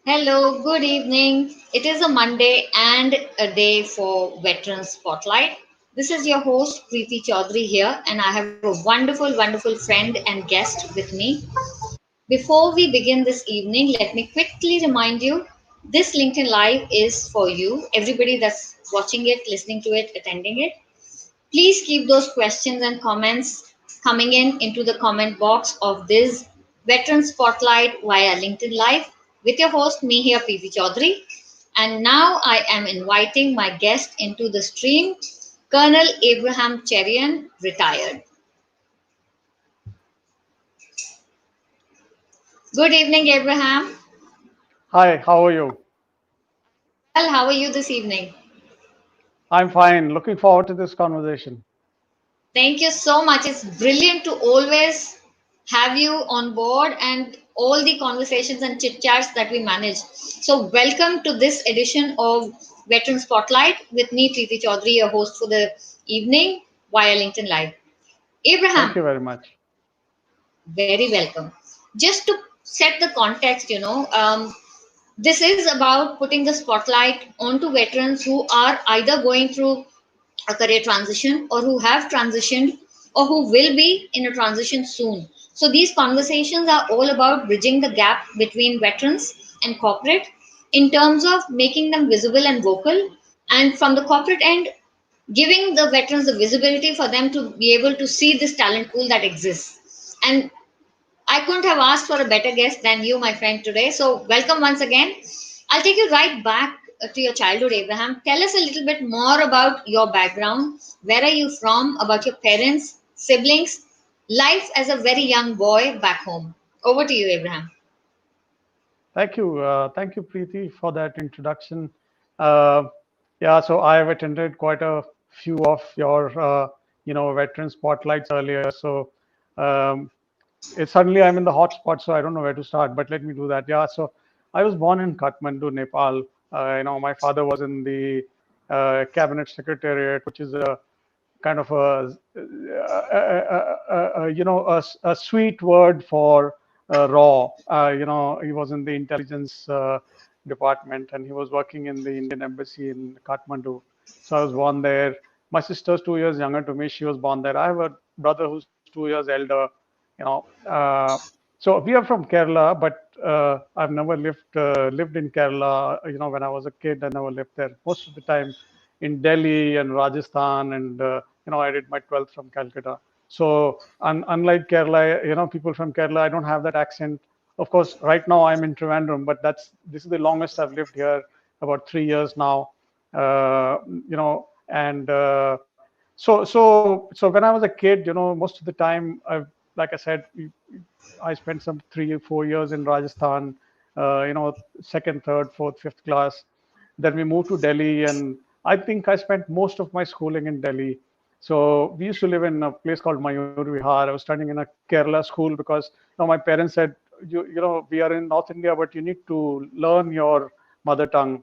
Hello, good evening. It is a Monday and a day for Veteran Spotlight. This is your host Preeti Chaudhary here, and I have a wonderful friend and guest with me. Before we begin this evening, let me quickly remind you this LinkedIn Live is for you, everybody that's watching it, listening to it, attending it. Please keep those questions and comments coming in into the comment box of this Veteran Spotlight via LinkedIn Live with your host, me here, PV Chaudhary. And now I am inviting my guest into the stream, Colonel Abraham Cherian, retired. Good evening, Abraham. Hi, how are you? Well, how are you this evening? I'm fine. Looking forward to this conversation. Thank you so much. It's brilliant to always have you on board and all the conversations and chit chats that we manage. So, welcome to this edition of Veteran Spotlight with me, Preeti Chaudhary, your host for the evening via LinkedIn Live. Thank Abraham, you very much. very welcome. Just to set the context, this is about putting the spotlight onto veterans who are either going through a career transition or who have transitioned or who will be in a transition soon. So these conversations are all about bridging the gap between veterans and corporate in terms of making them visible and vocal, and from the corporate end, giving the veterans the visibility for them to be able to see this talent pool that exists. And I couldn't have asked for a better guest than you, my friend, today. So, welcome once again. I'll take you right back to your childhood, Abraham. Tell us a little bit more about your background. Where are you from? About your parents, siblings, life as a very young boy back home. Over to you, Abraham. Thank you, Preeti, for that introduction. Uh, yeah, so I have attended quite a few of your, veteran spotlights earlier. So um, suddenly I'm in the hot spot, so I don't know where to start. But let me do that. Yeah, so I was born in Kathmandu, Nepal. My father was in the cabinet secretariat, which is a kind of a sweet word for raw. He was in the intelligence department and he was working in the Indian embassy in Kathmandu. So I was born there. My sister's 2 years younger to me. She was born there. I have a brother who's 2 years elder. You know, so we are from Kerala, but I've never lived in Kerala. When I was a kid, I never lived there. Most of the time in Delhi and Rajasthan, and I did my 12th from Calcutta. So unlike Kerala, people from Kerala, I don't have that accent. Of course, right now I'm in Trivandrum, but this is the longest I've lived here, about 3 years now. And so when I was a kid, most of the time, like I said, I spent some 3 or 4 years in Rajasthan, second, third, fourth, fifth class. Then we moved to Delhi, and I think I spent most of my schooling in Delhi. So we used to live in a place called Mayur Vihar. I was studying in a Kerala school because my parents said, we are in North India, but you need to learn your mother tongue.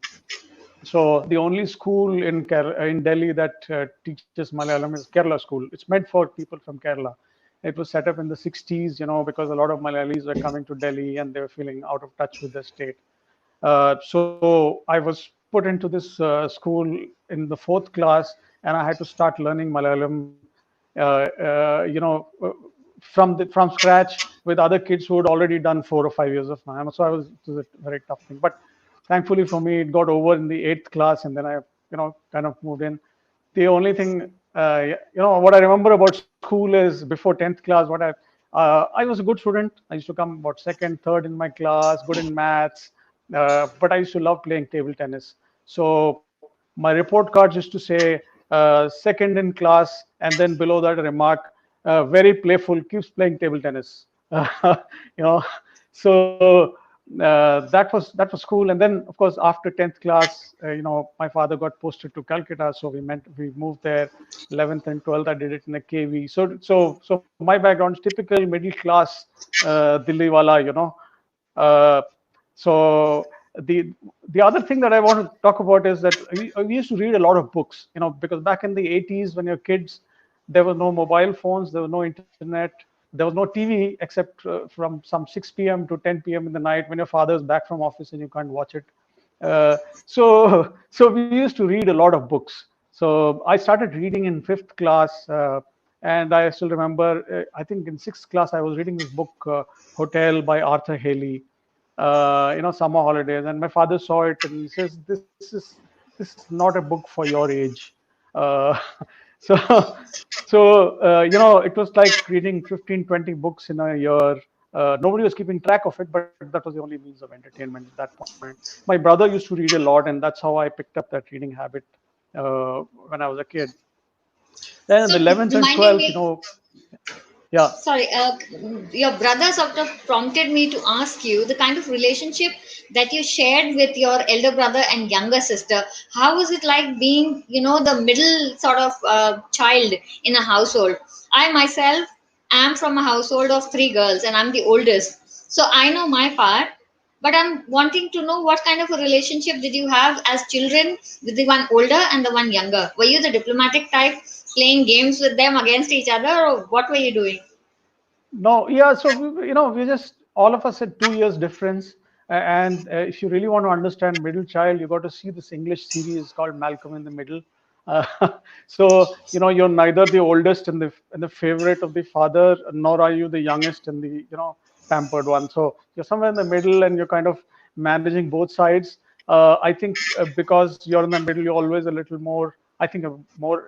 So the only school in Delhi that teaches Malayalam is Kerala school. It's meant for people from Kerala. It was set up in the 60s, because a lot of Malayalis were coming to Delhi and they were feeling out of touch with their state. So I was put into this school in the fourth class, and I had to start learning Malayalam, from scratch with other kids who had already done 4 or 5 years of Malayalam. So it was a very tough thing. But thankfully for me, it got over in the eighth class, and then I, kind of moved in. The only thing, what I remember about school is before 10th class, I was a good student. I used to come about second, third in my class, good in maths, but I used to love playing table tennis. So my report cards used to say second in class, and then below that a remark, very playful, keeps playing table tennis. you know, so that was cool. And then, of course, after 10th class, my father got posted to Calcutta, so we moved there. 11th and 12th, I did it in a KV. So my background is typical middle class Delhi wala, Uh, so the other thing that I want to talk about is that we used to read a lot of books, because back in the 80s, when you're kids, there were no mobile phones, there was no internet. there was no TV except from some 6 p.m. to 10 p.m. in the night when your father's back from office and you can't watch it. So we used to read a lot of books. So I started reading in fifth class, and I still remember. I think in sixth class I was reading this book, Hotel by Arthur Haley. Summer holidays, and my father saw it and he says, this is not a book for your age. Uh, so it was like reading 15, 20 books in a year. Nobody was keeping track of it, but that was the only means of entertainment at that point. My brother used to read a lot, and that's how I picked up that reading habit when I was a kid. Then in the So 11th and reminding 12th, me, yeah. sorry, your brother sort of prompted me to ask you the kind of relationship that you shared with your elder brother and younger sister. How was it like being, the middle sort of child in a household? I myself am from a household of three girls, and I'm the oldest. So I know my part, but I'm wanting to know what kind of a relationship did you have as children with the one older and the one younger? Were you the diplomatic type, playing games with them against each other, or what were you doing? No, yeah. So we just all of us had 2 years difference, and if you really want to understand middle child, you got to see this English series called Malcolm in the Middle. Uh, so you're neither the oldest and the favorite of the father, nor are you the youngest and the pampered one. So you're somewhere in the middle, and you're kind of managing both sides. I think because you're in the middle, you're always a little more. I think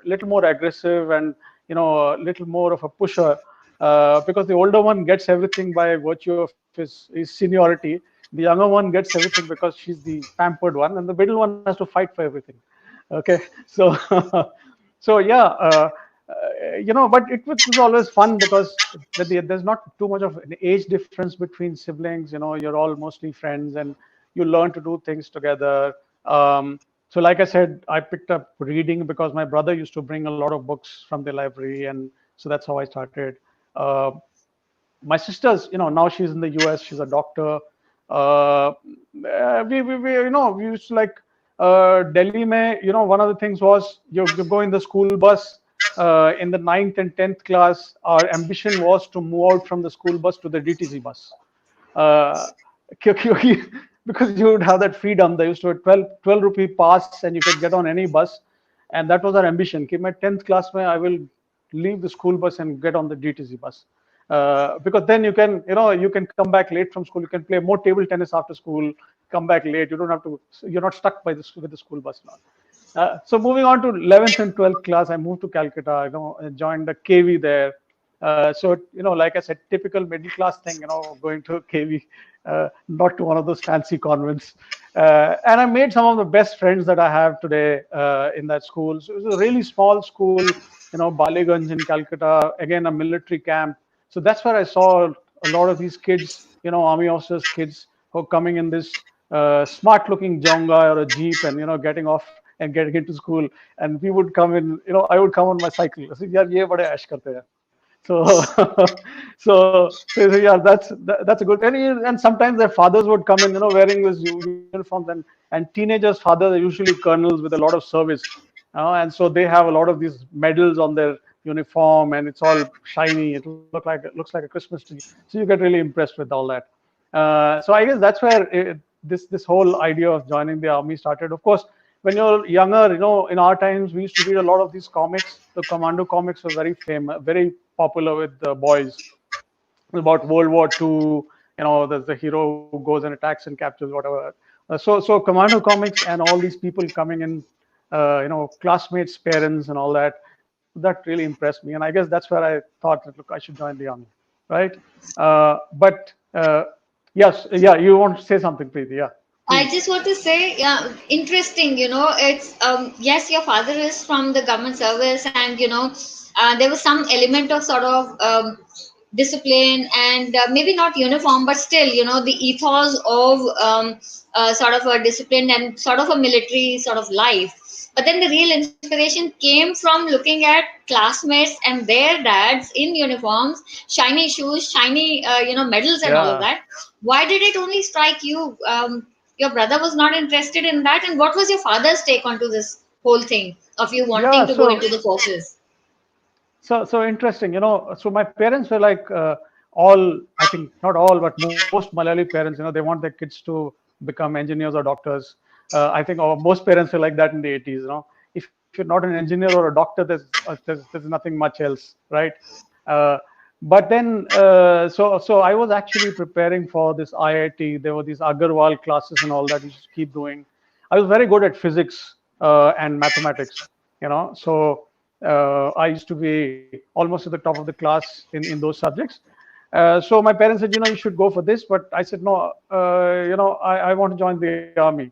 little more aggressive, and a little more of a pusher, because the older one gets everything by virtue of his seniority. The younger one gets everything because she's the pampered one, and the middle one has to fight for everything. Okay, so so yeah, but it was always fun because there's not too much of an age difference between siblings. You're all mostly friends, and you learn to do things together. So like I said, I picked up reading because my brother used to bring a lot of books from the library, and so that's how I started. uh, my sister's, now she's in the US, she's a doctor. We used to like, Delhi mein, one of the things was you go in the school bus. In the ninth and 10th class, our ambition was to move out from the school bus to the DTC bus. uh, because you would have that freedom. They used to have 12 rupee pass, and you could get on any bus, and that was our ambition. Ki my 10th class mein, I will leave the school bus and get on the DTC bus, because then you can come back late from school. You can play more table tennis after school, come back late. You don't have to. You're not stuck with the school bus now. So moving on to 11th and 12th class, I moved to Calcutta. I joined the KV there. So like I said, typical middle class thing. Going to KV, not to one of those fancy convents. And I made some of the best friends that I have today in that school. So it was a really small school, Baliganj in Calcutta. Again, a military camp. So that's where I saw a lot of these kids, army officers' kids, who are coming in this smart-looking jonga or a jeep, and getting off and getting into school. And we would come in, I would come on my cycle. I said, "Yaar, ye bade ash karte hain." So, so yeah, that's a good. And sometimes their fathers would come in, wearing these uniforms, and teenagers' fathers are usually colonels with a lot of service, and so they have a lot of these medals on their uniform, and it's all shiny. It looks like a Christmas tree. So you get really impressed with all that. So I guess that's where this whole idea of joining the army started. Of course, when you're younger, in our times, we used to read a lot of these comics. The Commando comics were very famous, very popular with the boys, about World War II. There's the hero who goes and attacks and captures whatever. So Commando comics and all these people coming in, classmates, parents, and all that. That really impressed me, and I guess that's where I thought that, look, I should join the army, right? But yes, yeah, you want to say something, Preeti? Yeah, I please. just want to say, yeah, interesting. It's yes, your father is from the government service, and there was some element of sort of discipline, and maybe not uniform, but still, the ethos of sort of a discipline and sort of a military sort of life. But then the real inspiration came from looking at classmates and their dads in uniforms, shiny shoes, shiny medals, and all of Yeah, that. Why did it only strike you? Your brother was not interested in that, and what was your father's take onto this whole thing of you yeah. wanting to go into the forces? So interesting. So my parents were like all, I think not all, but most Malayali parents. They want their kids to become engineers or doctors. I think most parents were like that in the 80s. If you're not an engineer or a doctor, there's nothing much else, right? Uh, but then, so I was actually preparing for this IIT. There were these Agarwal classes and all that we should keep doing. I was very good at physics and mathematics. So I used to be almost at the top of the class in those subjects. So my parents said, you should go for this, but I said no. I want to join the army.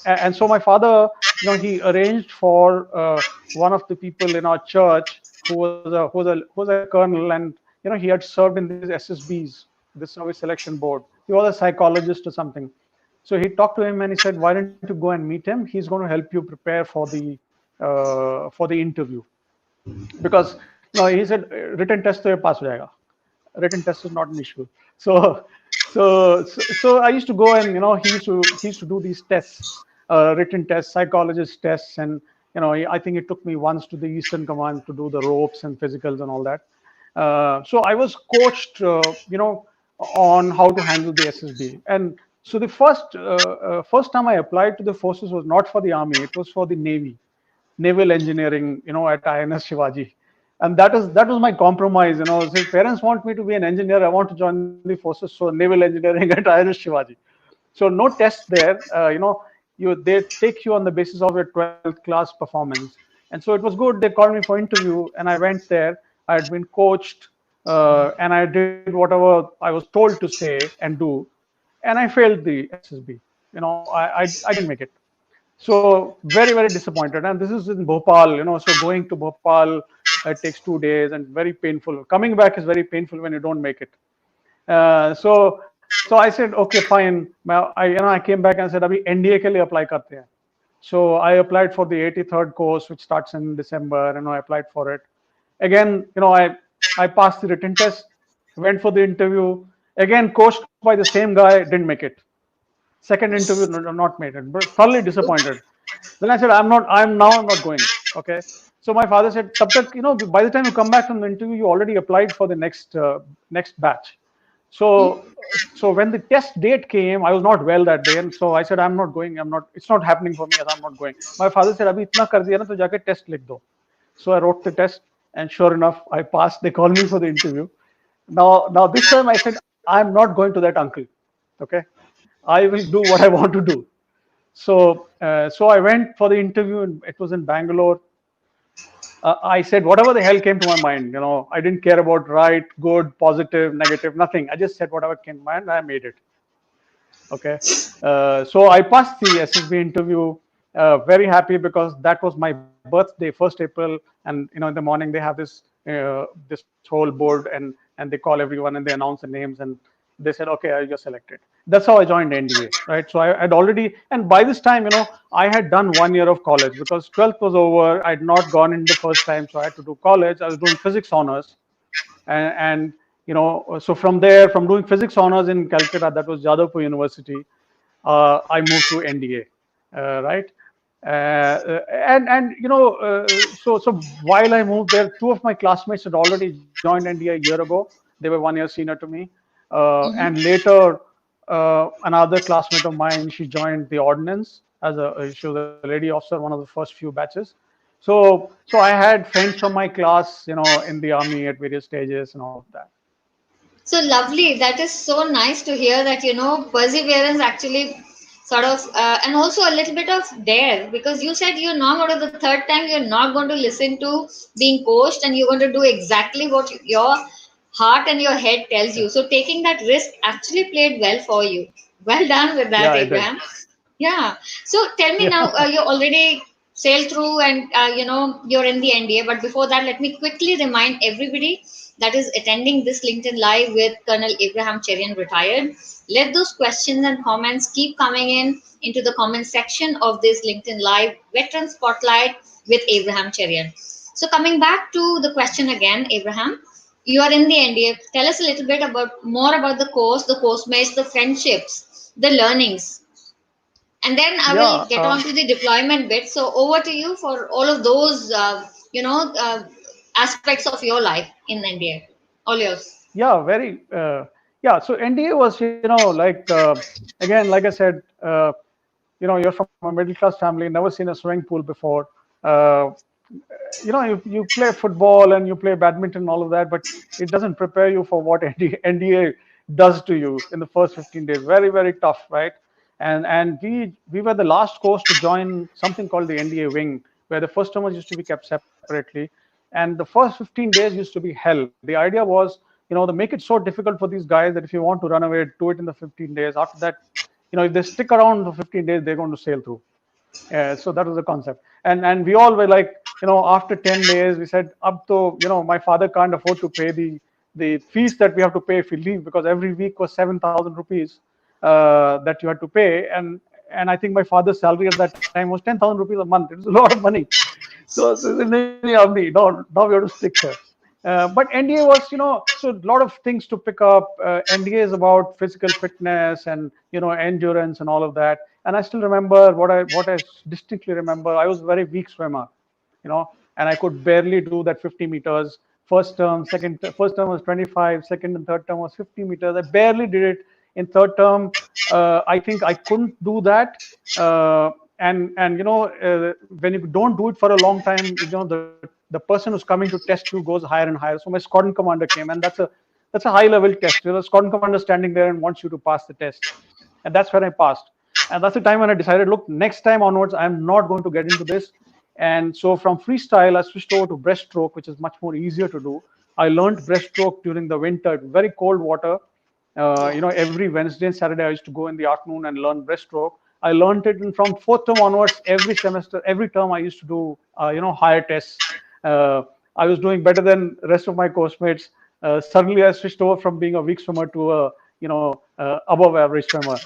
And so my father, he arranged for one of the people in our church who was a colonel, and he had served in these SSBs, the Service Selection Board. He was a psychologist or something. So he talked to him and he said, "Why don't you go and meet him? He's going to help you prepare for the interview, because he said written test to pass ho jayega. Written test is not an issue." So I used to go, and he used to do these tests, written tests, psychologist tests, and I think it took me once to the Eastern Command to do the ropes and physicals and all that. So I was coached, on how to handle the SSB. And so the first time I applied to the forces was not for the army; it was for the Navy, naval engineering, at INS Shivaji. And that was my compromise. So if parents want me to be an engineer, I want to join the forces. So naval engineering at INS Shivaji. So no test there. They take you on the basis of your 12th class performance. And so it was good. They called me for interview, and I went there. I had been coached, and I did whatever I was told to say and do, and I failed the SSB. I didn't make it. So very, very disappointed. And this is in Bhopal. So going to Bhopal, it takes 2 days and very painful. Coming back is very painful when you don't make it. So I said, okay, fine. I came back and said, अभी NDA के लिए apply करते हैं. So I applied for the 83rd course, which starts in December, and I applied for it. Again, I passed the written test, went for the interview. Again, coached by the same guy, didn't make it. Second interview, not made it, but thoroughly disappointed. Then I said, I'm not going. Okay. So my father said, "Tab tak, by the time you come back from the interview, you already applied for the next batch." So when the test date came, I was not well that day, and so I said, "I'm not going. I'm not. It's not happening for me. As I'm not going." My father said, "Abhi itna kar diya na, to jaake test likh do." So I wrote the test, and sure enough, I passed. They called me for the interview. Now this time I said, "I'm not going to that uncle." Okay, I will do what I want to do. So I went for the interview, and it was in Bangalore. I said whatever the hell came to my mind. I didn't care about right, good, positive, negative, nothing. I just said whatever came to my mind. I made it. Okay. So I passed the SSB interview. Very happy because that was my birthday, 1st April, and in the morning they have this whole board, and they call everyone and they announce the names, and they said, okay, you're selected. That's how I joined NDA, right? So I had already, and by this time, I had done 1 year of college because 12th was over. I'd not gone in the first time, so I had to do college. I was doing physics honors, and so from there, from doing physics honors in Calcutta, that was Jadavpur University, I moved to NDA, right? So while I moved there, two of my classmates had already joined NDA a year ago. They were 1 year senior to me, and later another classmate of mine, she joined the ordnance she was a lady officer, one of the first few batches. So I had friends from my class, in the army at various stages and all of that. So lovely. That is so nice to hear that, perseverance actually sort of, and also a little bit of dare, because you said you're not going to, the third time, you're not going to listen to being coached and you're going to do exactly what your heart and your head tells Yeah, you. So taking that risk actually played well for you. Well done with yeah, that, I did. Abraham. Yeah. So tell me now, Yeah, you already sailed through and you're in the NDA. But before that, let me quickly remind everybody that is attending this LinkedIn Live with Colonel Abraham Cherian, retired. Let those questions and comments keep coming into the comment section of this LinkedIn Live Veteran Spotlight with Abraham Cherian. So coming back to the question again, Abraham, you are in the NDA. Tell us a little bit about more about the course mates, the friendships, the learnings, and then I will yeah. get on to the deployment bit. So over to you for all of those, aspects of your life in India? All yours. Yeah, very. Yeah, so NDA was, again, like I said, you're from a middle class family, never seen a swimming pool before. Uh, you play football and you play badminton and all of that, but it doesn't prepare you for what NDA does to you in the first 15 days. Very, very tough, right? And we were the last course to join something called the NDA wing, where the first termers used to be kept separately. And the first 15 days used to be hell. The idea was, to make it so difficult for these guys that if you want to run away, do it in the 15 days. After that, if they stick around for 15 days, they're going to sail through. So that was the concept. And we all were like, after 10 days, we said, up to, my father can't afford to pay the fees that we have to pay if we leave, because every week was 7,000 rupees that you had to pay. And I think my father's salary at that time was 10,000 rupees a month. It was a lot of money. So in the army, no, now we have to stick here. But NDA was, so a lot of things to pick up. NDA is about physical fitness and endurance and all of that. And I still remember what I distinctly remember. I was a very weak swimmer, and I could barely do that 50 meters. First term was 25. Second and third term was 50 meters. I barely did it. In third term, I think I couldn't do that. And when you don't do it for a long time, the person who's coming to test you goes higher and higher. So my squadron commander came, and that's a high level test. The squadron commander standing there and wants you to pass the test, and that's when I passed. And that's the time when I decided, look, next time onwards, I'm not going to get into this. And so from freestyle, I switched over to breaststroke, which is much more easier to do. I learned breaststroke during the winter, very cold water. Yeah. Every Wednesday and Saturday, I used to go in the afternoon and learn breaststroke. I learned it, and from fourth term onwards, every semester, every term, I used to do, higher tests. I was doing better than the rest of my course mates. Suddenly, I switched over from being a weak swimmer to a, above average swimmer.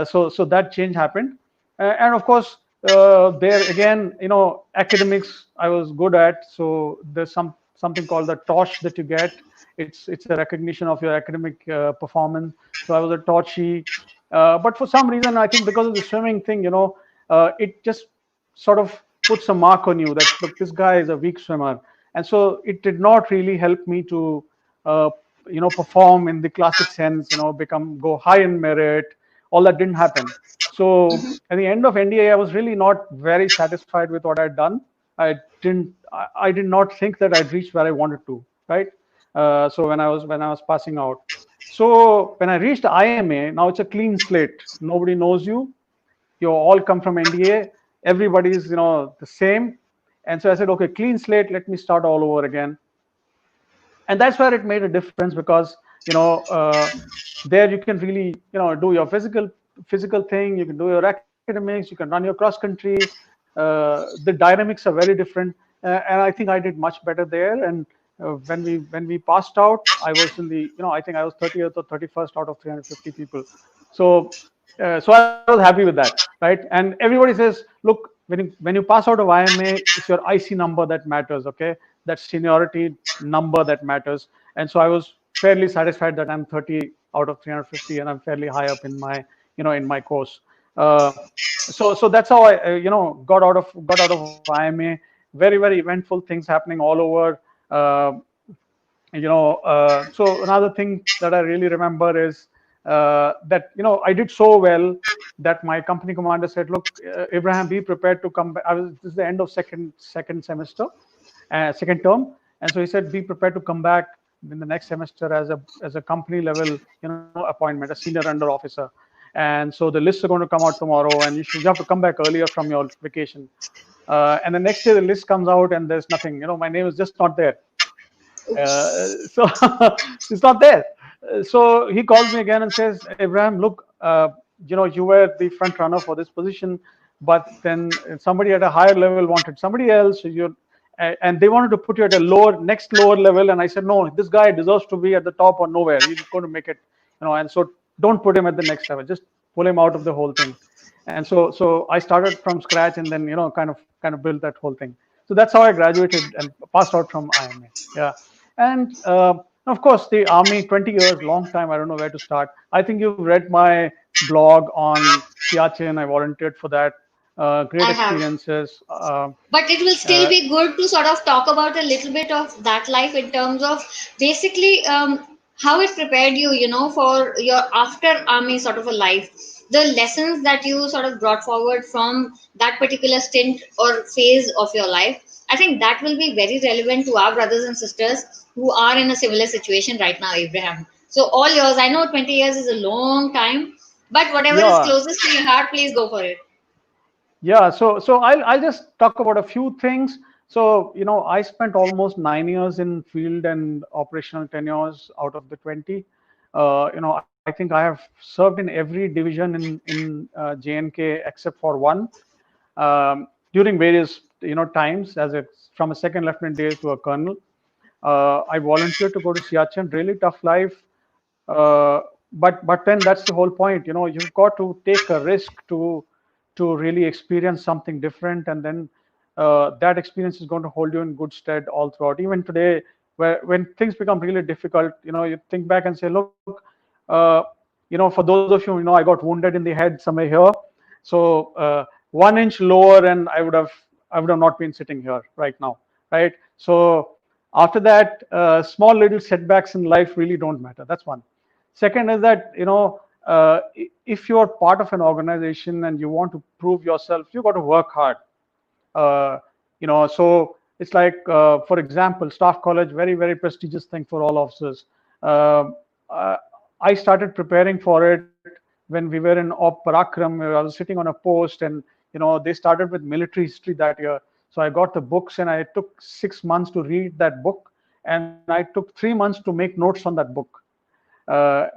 So that change happened, and of course, there again, academics I was good at. So there's something called the torch that you get. It's a recognition of your academic performance. So I was a torchy, but for some reason, I think because of the swimming thing, it just sort of puts a mark on you that, look, this guy is a weak swimmer. And so it did not really help me to uh, perform in the classic sense, go high in merit. All that didn't happen. So at the end of NDA, I was really not very satisfied with what I'd done. I did not think that I'd reached where I wanted to, right? So when I was passing out. So when I reached IMA, now it's a clean slate. Nobody knows you. You all come from NDA. Everybody's the same. And so I said, okay, clean slate. Let me start all over again. And that's where it made a difference, because there you can really do your physical thing. You can do your academics. You can run your cross country. The dynamics are very different, and I think I did much better there. And when we passed out, I was in the I think I was 30th or 31st out of 350 people. So I was happy with that, right? And everybody says, look, when you pass out of IMA, it's your IC number that matters, okay? That seniority number that matters. And so I was fairly satisfied that I'm 30 out of 350, and I'm fairly high up in my in my course. So that's how I got out of IMA. Very, very eventful things happening all over. So another thing that I really remember is that I did so well that my company commander said, "Look, Abraham, be prepared to come back." This is the end of second semester, second term, and so he said, "Be prepared to come back in the next semester as a company level appointment, a senior under officer." And so the lists are going to come out tomorrow, and you have to come back earlier from your vacation. And the next day the list comes out, and there's nothing. My name is just not there. So it's not there. So he calls me again and says, Abraham, look, you were the front runner for this position, but then somebody at a higher level wanted somebody else. And they wanted to put you at a next lower level. And I said, no, this guy deserves to be at the top or nowhere. He's going to make it, and so don't put him at the next level. Just pull him out of the whole thing. And so I started from scratch, and then kind of built that whole thing. So that's how I graduated and passed out from IMA. Yeah. And of course, the army, 20 years, long time. I don't know where to start. I think you've read my blog on Siachen. I volunteered for that. great I have. experiences. But it will still be good to sort of talk about a little bit of that life in terms of basically how it prepared you, for your after army sort of a life. The lessons that you sort of brought forward from that particular stint or phase of your life, I think that will be very relevant to our brothers and sisters who are in a similar situation right now, Abraham. So, all yours. I know 20 years is a long time, but whatever is Yeah, closest to your heart, please go for it. yeah. So I'll just talk about a few things. So I spent almost 9 years in field and operational tenures out of the 20. I think I have served in every division in JNK except for one, during various times as a from a second lieutenant days to a colonel. I volunteered to go to Siachen. Really tough life, but then that's the whole point. You've got to take a risk to really experience something different, and then that experience is going to hold you in good stead all throughout. Even today, when things become really difficult, you think back and say, look, uh, for those of you, I got wounded in the head somewhere here. So 1 inch lower, and I would have not been sitting here right now, right? So after that, small little setbacks in life really don't matter. That's one. Second is that if you're part of an organization and you want to prove yourself, you got to work hard. uh, so it's like, for example, staff college, very very prestigious thing for all officers. Um uh, I started preparing for it when we were in Op Parakram. I was sitting on a post, and they started with military history that year. So I got the books, and I took 6 months to read that book, and I took 3 months to make notes on that book. uh,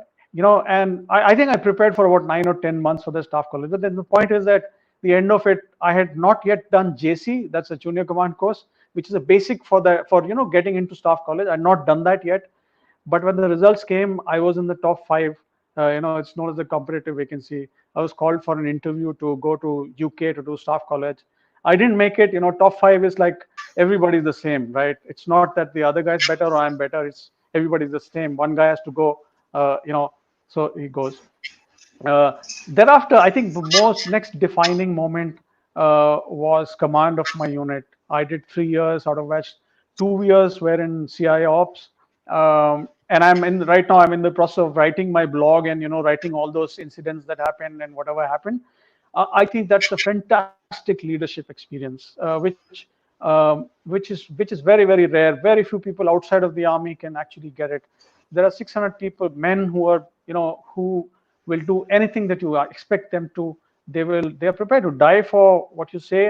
and I think I prepared for about 9 or 10 months for the staff college. But then the point is that the end of it, I had not yet done JC, that's a junior command course, which is a basic for getting into staff college. I'd not done that yet. But when the results came, I was in the top five. It's known as the competitive vacancy. I was called for an interview to go to UK to do staff college. I didn't make it. Top five is like everybody's the same, right? It's not that the other guy's better or I'm better. It's everybody's the same. One guy has to go, so he goes. Thereafter, I think the most next defining moment was command of my unit. I did 3 years, out of which 2 years were in CI ops. And right now I'm in the process of writing my blog and writing all those incidents that happened and whatever happened. I think that's a fantastic leadership experience, which is very very rare. Very few people outside of the army can actually get it. There are 600 people, men who will do anything that you expect them to. They are prepared to die for what you say,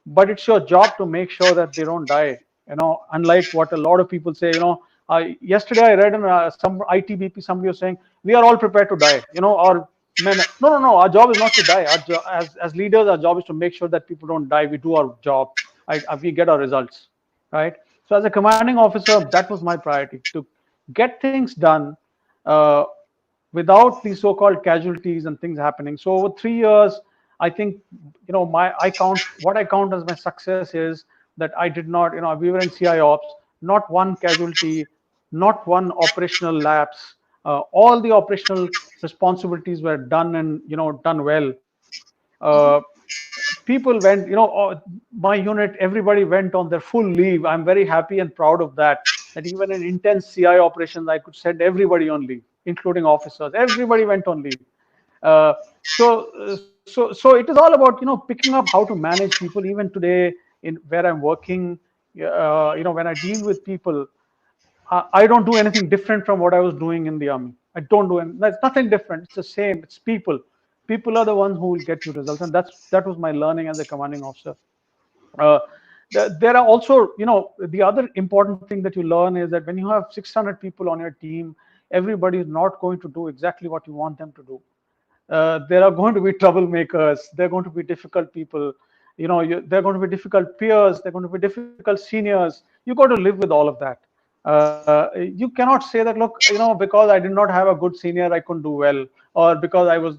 but it's your job to make sure that they don't die. Unlike what a lot of people say. Yesterday I read in some ITBP, somebody was saying we are all prepared to die. Or men. No, no, no. Our job is not to die. As leaders, our job is to make sure that people don't die. We do our job. We get our results, right? So as a commanding officer, that was my priority, to get things done uh, without these so-called casualties and things happening. So over 3 years, I think my I count what I count as my success is that I did not, we were in CI ops, not one casualty, not one operational lapse. All the operational responsibilities were done, and done well. uh, People went, my unit, everybody went on their full leave. I'm very happy and proud of that even in intense CI operations, I could send everybody on leave, including officers. Everybody went on leave. So it is all about picking up how to manage people. Even today, in where I'm working, when I deal with people, I don't do anything different from what I was doing in the army. I don't do any. There's nothing different. It's the same. It's people. People are the ones who will get you results, and that was my learning as a commanding officer. Uh, there are also, the other important thing that you learn is that when you have 600 people on your team, everybody is not going to do exactly what you want them to do. There are going to be troublemakers. There are going to be difficult people. There are going to be difficult peers. There are going to be difficult seniors. You got to live with all of that. You cannot say that, look, because I did not have a good senior, I couldn't do well, or because I was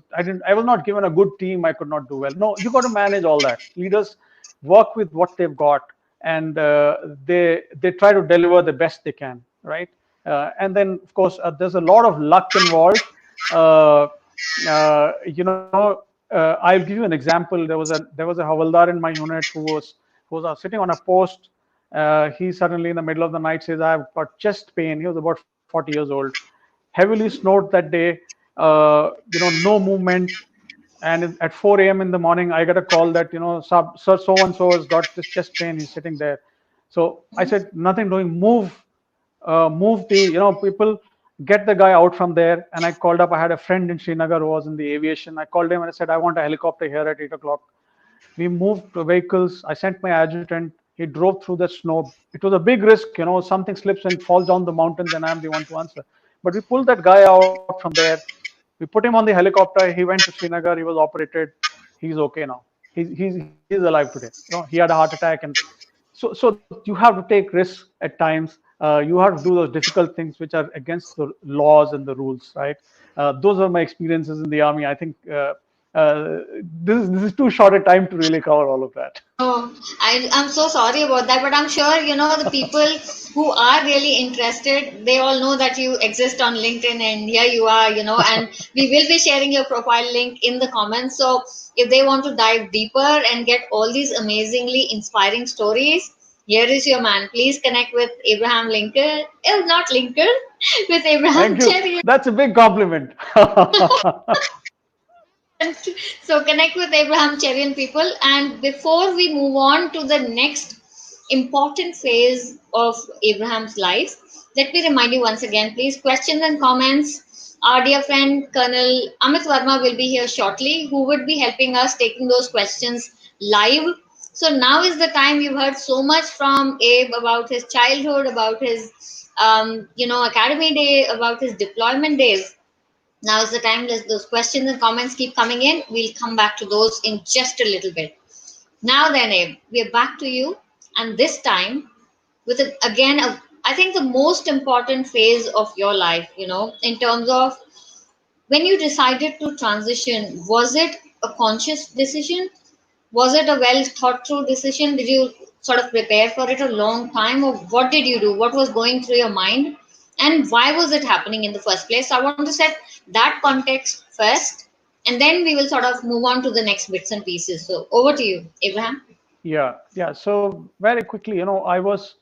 not given a good team, I could not do well. No, you got to manage all that. Leaders work with what they've got, and they try to deliver the best they can, right? And then, of course, there's a lot of luck involved. Uh, you know, I'll give you an example. There was a havaldar in my unit who was sitting on a post. He suddenly in the middle of the night says, "I've got chest pain." He was about 40 years old, heavily snowed that day. No movement. And at 4 a.m. in the morning, I got a call that, sir, so and so has got this chest pain. He's sitting there. So I said, nothing doing. Move the, people, get the guy out from there. And I called up. I had a friend in Srinagar who was in the aviation. I called him and I said, I want a helicopter here at 8 o'clock. We moved the vehicles. I sent my adjutant. He drove through the snow. It was a big risk, something slips and falls down the mountain, then I'm the one to answer. But we pulled that guy out from there. We put him on the helicopter. He went to Srinagar. He was operated. He's okay now. He's alive today. He had a heart attack, and so you have to take risks at times. You have to do those difficult things which are against the laws and the rules, right? Those are my experiences in the army. I think this is too short a time to really cover all of that. Oh, I'm so sorry about that, but I'm sure, the people who are really interested, they all know that you exist on LinkedIn and here you are, and we will be sharing your profile link in the comments. So if they want to dive deeper and get all these amazingly inspiring stories, here is your man. Please connect with Abraham Lincoln, not Lincoln, with Abraham Thank you. Cherry. That's a big compliment. So connect with Abraham Cherian people. And before we move on to the next important phase of Abraham's life, let me remind you once again, please, questions and comments. Our dear friend Colonel Amit Verma will be here shortly, who would be helping us taking those questions live. So now is the time. You've heard so much from Abe about his childhood, about his academy day, about his deployment days. Now is the time. Let those questions and comments keep coming in. We'll come back to those in just a little bit. Now then, Abe, we are back to you, and this time with I think the most important phase of your life. In terms of when you decided to transition, was it a conscious decision? Was it a well thought through decision? Did you sort of prepare for it a long time, or what did you do? What was going through your mind, and why was it happening in the first place? So I want to set that context first, and then we will sort of move on to the next bits and pieces. So over to you, Abraham. Yeah, yeah. So very quickly, I was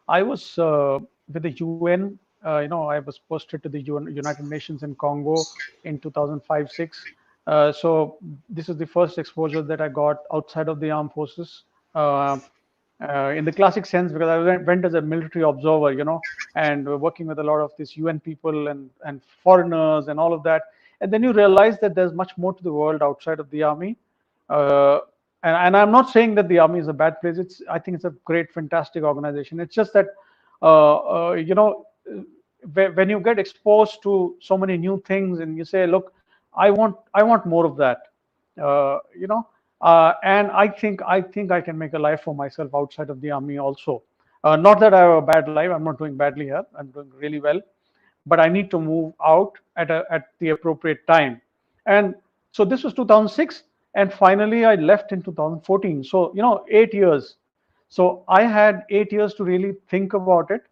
with the UN. I was posted to the United Nations in Congo in 2005-6. So this is the first exposure that I got outside of the armed forces. Uh, in the classic sense, because I went as a military observer, and working with a lot of these UN people and foreigners and all of that. And then you realize that there's much more to the world outside of the army. Uh, and I'm not saying that the army is a bad place. I think it's a great, fantastic organization. It's just that, when you get exposed to so many new things, and you say, look, I want more of that. And I think I can make a life for myself outside of the army also. Not that I have a bad life. I'm not doing badly here. I'm doing really well, but I need to move out at the appropriate time. And so this was 2006, and finally I left in 2014. So 8 years. So I had 8 years to really think about it,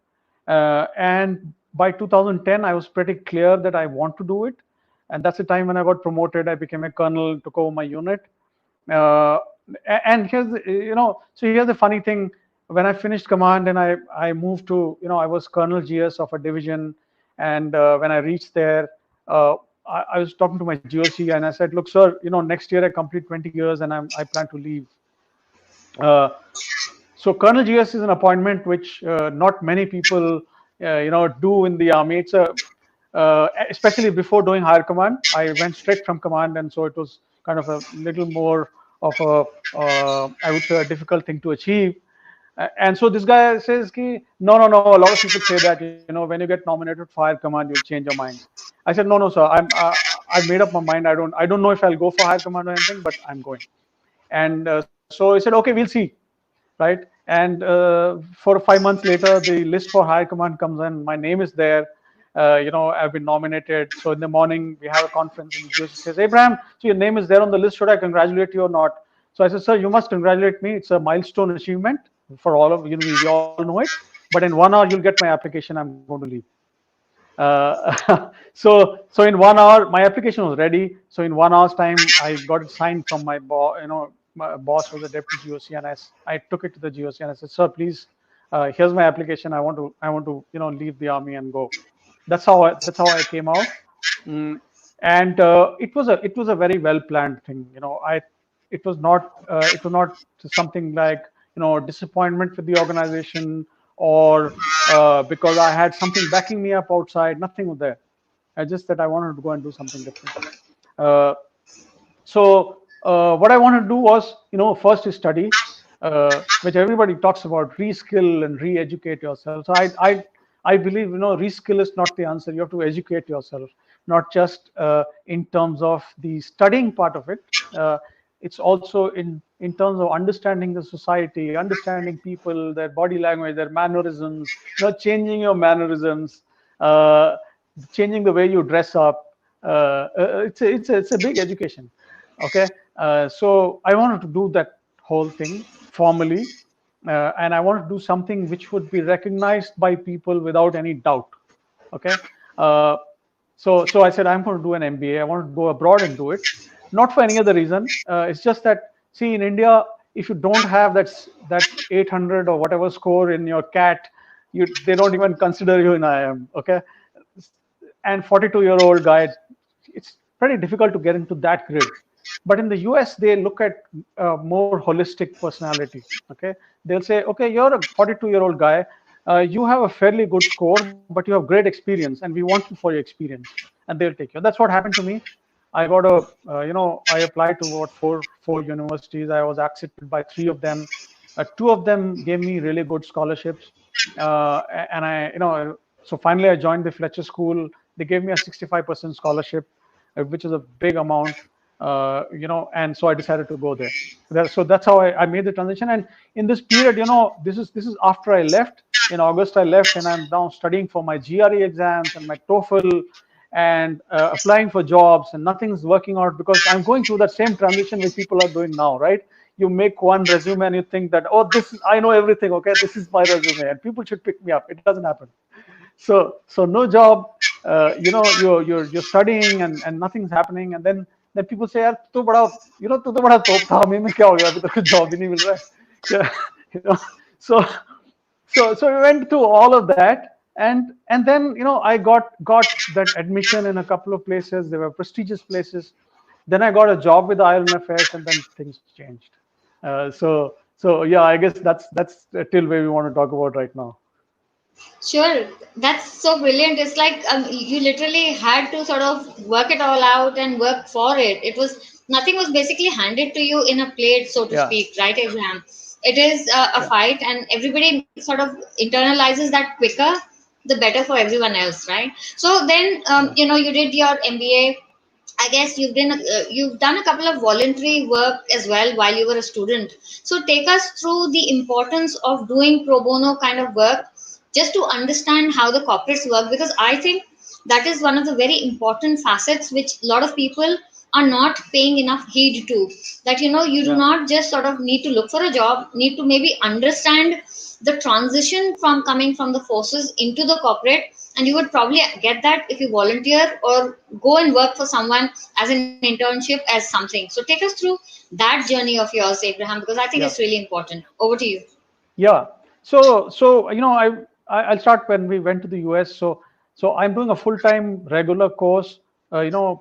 and by 2010 I was pretty clear that I want to do it, and that's the time when I got promoted. I became a colonel, took over my unit. uh, and so here's the funny thing. When I finished command and I moved to, I was colonel GS of a division. And when I reached there, I was talking to my GOC and I said, look, sir, next year I complete 20 years and I plan to leave. uh, so Colonel GS is an appointment which not many people do in the army. It's a especially before doing higher command. I went straight from command, and so it was kind of a little more of a I would say a difficult thing to achieve. And so this guy says, ki, no, no, no. A lot of people say that when you get nominated for higher command, you'll change your mind. I said, no, no, sir. I've made up my mind. I don't know if I'll go for higher command or anything, but I'm going. And so he said, okay, we'll see, right? And 4 or 5 months later, the list for higher command comes in. My name is there. I've been nominated. So in the morning, we have a conference, and Joseph says, Abraham, so your name is there on the list. Should I congratulate you or not? So I said, sir, you must congratulate me. It's a milestone achievement for all of you. We all know it. But in 1 hour, you'll get my application. I'm going to leave. So in 1 hour, my application was ready. So in 1 hour's time, I got it signed from my boss. My boss was the deputy GOC, and I took it to the GOC and I said, "Sir, please, here's my application. I want to leave the army and go." That's how I came out. Mm, and it was a very well planned thing. It was not something like disappointment with the organization, or because I had something backing me up outside. Nothing was there. I just that I wanted to go and do something different. Uh, so what I wanted to do was, first is study, which everybody talks about, reskill and re-educate yourself. So I believe, reskill is not the answer. You have to educate yourself, not just in terms of the studying part of it. It's also in terms of understanding the society, understanding people, their body language, their mannerisms, changing your mannerisms, uh, changing the way you dress up. It's a big education. Okay. So I wanted to do that whole thing formally, and I wanted to do something which would be recognized by people without any doubt. Okay. uh, so I said, I'm going to do an MBA. I want to go abroad and do it, not for any other reason. It's just that, see, in India, if you don't have that 800 or whatever score in your CAT, they don't even consider you in IIM. Okay. And 42-year-old guy, it's pretty difficult to get into that grid. But in the US, they look at more holistic personality. Okay. They'll say, okay, you're a 42-year-old guy, you have a fairly good score, but you have great experience, and we want you for your experience, and they'll take you. That's what happened to me. I applied to what four universities. I was accepted by three of them. Two of them gave me really good scholarships, and so finally I joined the Fletcher School. They gave me a 65% scholarship, which is a big amount, and so I decided to go there. So that's how I made the transition. And in this period, this is after I left. In August, I left, and I'm now studying for my GRE exams and my TOEFL, and applying for jobs, and nothing's working out because I'm going through that same transition which people are doing now, right? You make one resume and you think that, oh, I know everything. Okay, this is my resume, and people should pick me up. It doesn't happen. So no job. You're studying, and nothing's happening, and then people say, यार तू बड़ा तू तो बड़ा तोप था, हमें में क्या हो गया, अभी तक जॉब ही नहीं मिल रहा है. Yeah, you know so so we went through all of that, and then I got that admission in a couple of places. They were prestigious places. Then I got a job with the Iron Affairs, and then things changed. So yeah, I guess that's till where we want to talk about right now. Sure, that's so brilliant. It's like you literally had to sort of work it all out and work for it. It was nothing was basically handed to you in a plate, so to Yeah, speak, right, Abraham? It is a yeah, fight, and everybody sort of internalizes that quicker, the better for everyone else, right? So then, yeah. you did your MBA. I guess you've done a couple of voluntary work as well while you were a student. So take us through the importance of doing pro bono kind of work, just to understand how the corporates work, because I think that is one of the very important facets which a lot of people are not paying enough heed to. That you do Yeah. not just sort of need to look for a job, need to maybe understand the transition from coming from the forces into the corporate, and you would probably get that if you volunteer or go and work for someone as an internship as something. So take us through that journey of yours, Abraham, because I think it's Yeah. really important. Over to you. Yeah. So I'll start when we went to the US. So I'm doing a full-time regular course,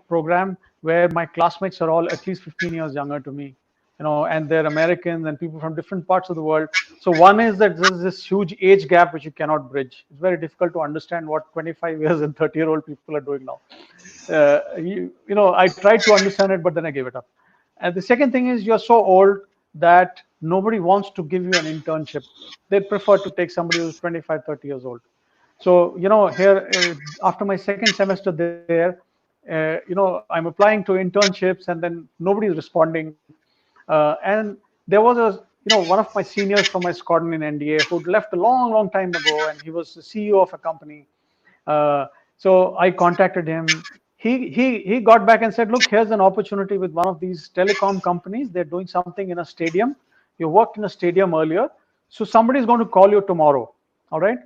program where my classmates are all at least 15 years younger to me, and they're Americans and people from different parts of the world. So one is that there's this huge age gap which you cannot bridge. It's very difficult to understand what 25 years and 30-year-old people are doing now. I tried to understand it, but then I gave it up. And the second thing is, you're so old that nobody wants to give you an internship. They prefer to take somebody who's 25, 30 years old. So, here, after my second semester there, I'm applying to internships, and then nobody's responding. And there was one of my seniors from my squadron in NDA who'd left a long, long time ago, and he was the CEO of a company. So I contacted him. He got back and said, "Look, here's an opportunity with one of these telecom companies. They're doing something in a stadium. You worked in a stadium earlier, so somebody's going to call you tomorrow. All right."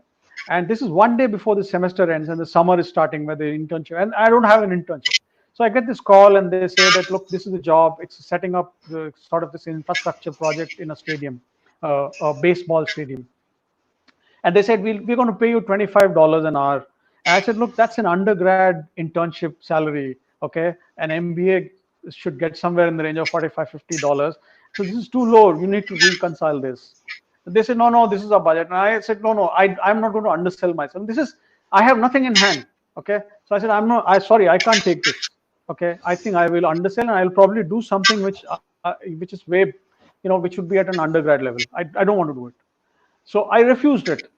And this is one day before the semester ends and the summer is starting where the internship, and I don't have an internship. So I get this call and they say that, look, this is a job. It's setting up sort of this infrastructure project in a stadium, a baseball stadium. And they said, we're going to pay you $25 an hour. And I said, look, that's an undergrad internship salary. Okay. An MBA should get somewhere in the range of $45, $50. So this is too low. You need to reconcile this. They said, no, no, this is our budget. And I said, no, no, I'm not going to undersell myself. I have nothing in hand. Okay. So I said, sorry, I can't take this. Okay. I think I will undersell and I'll probably do something which is way, which would be at an undergrad level. I don't want to do it. So I refused it.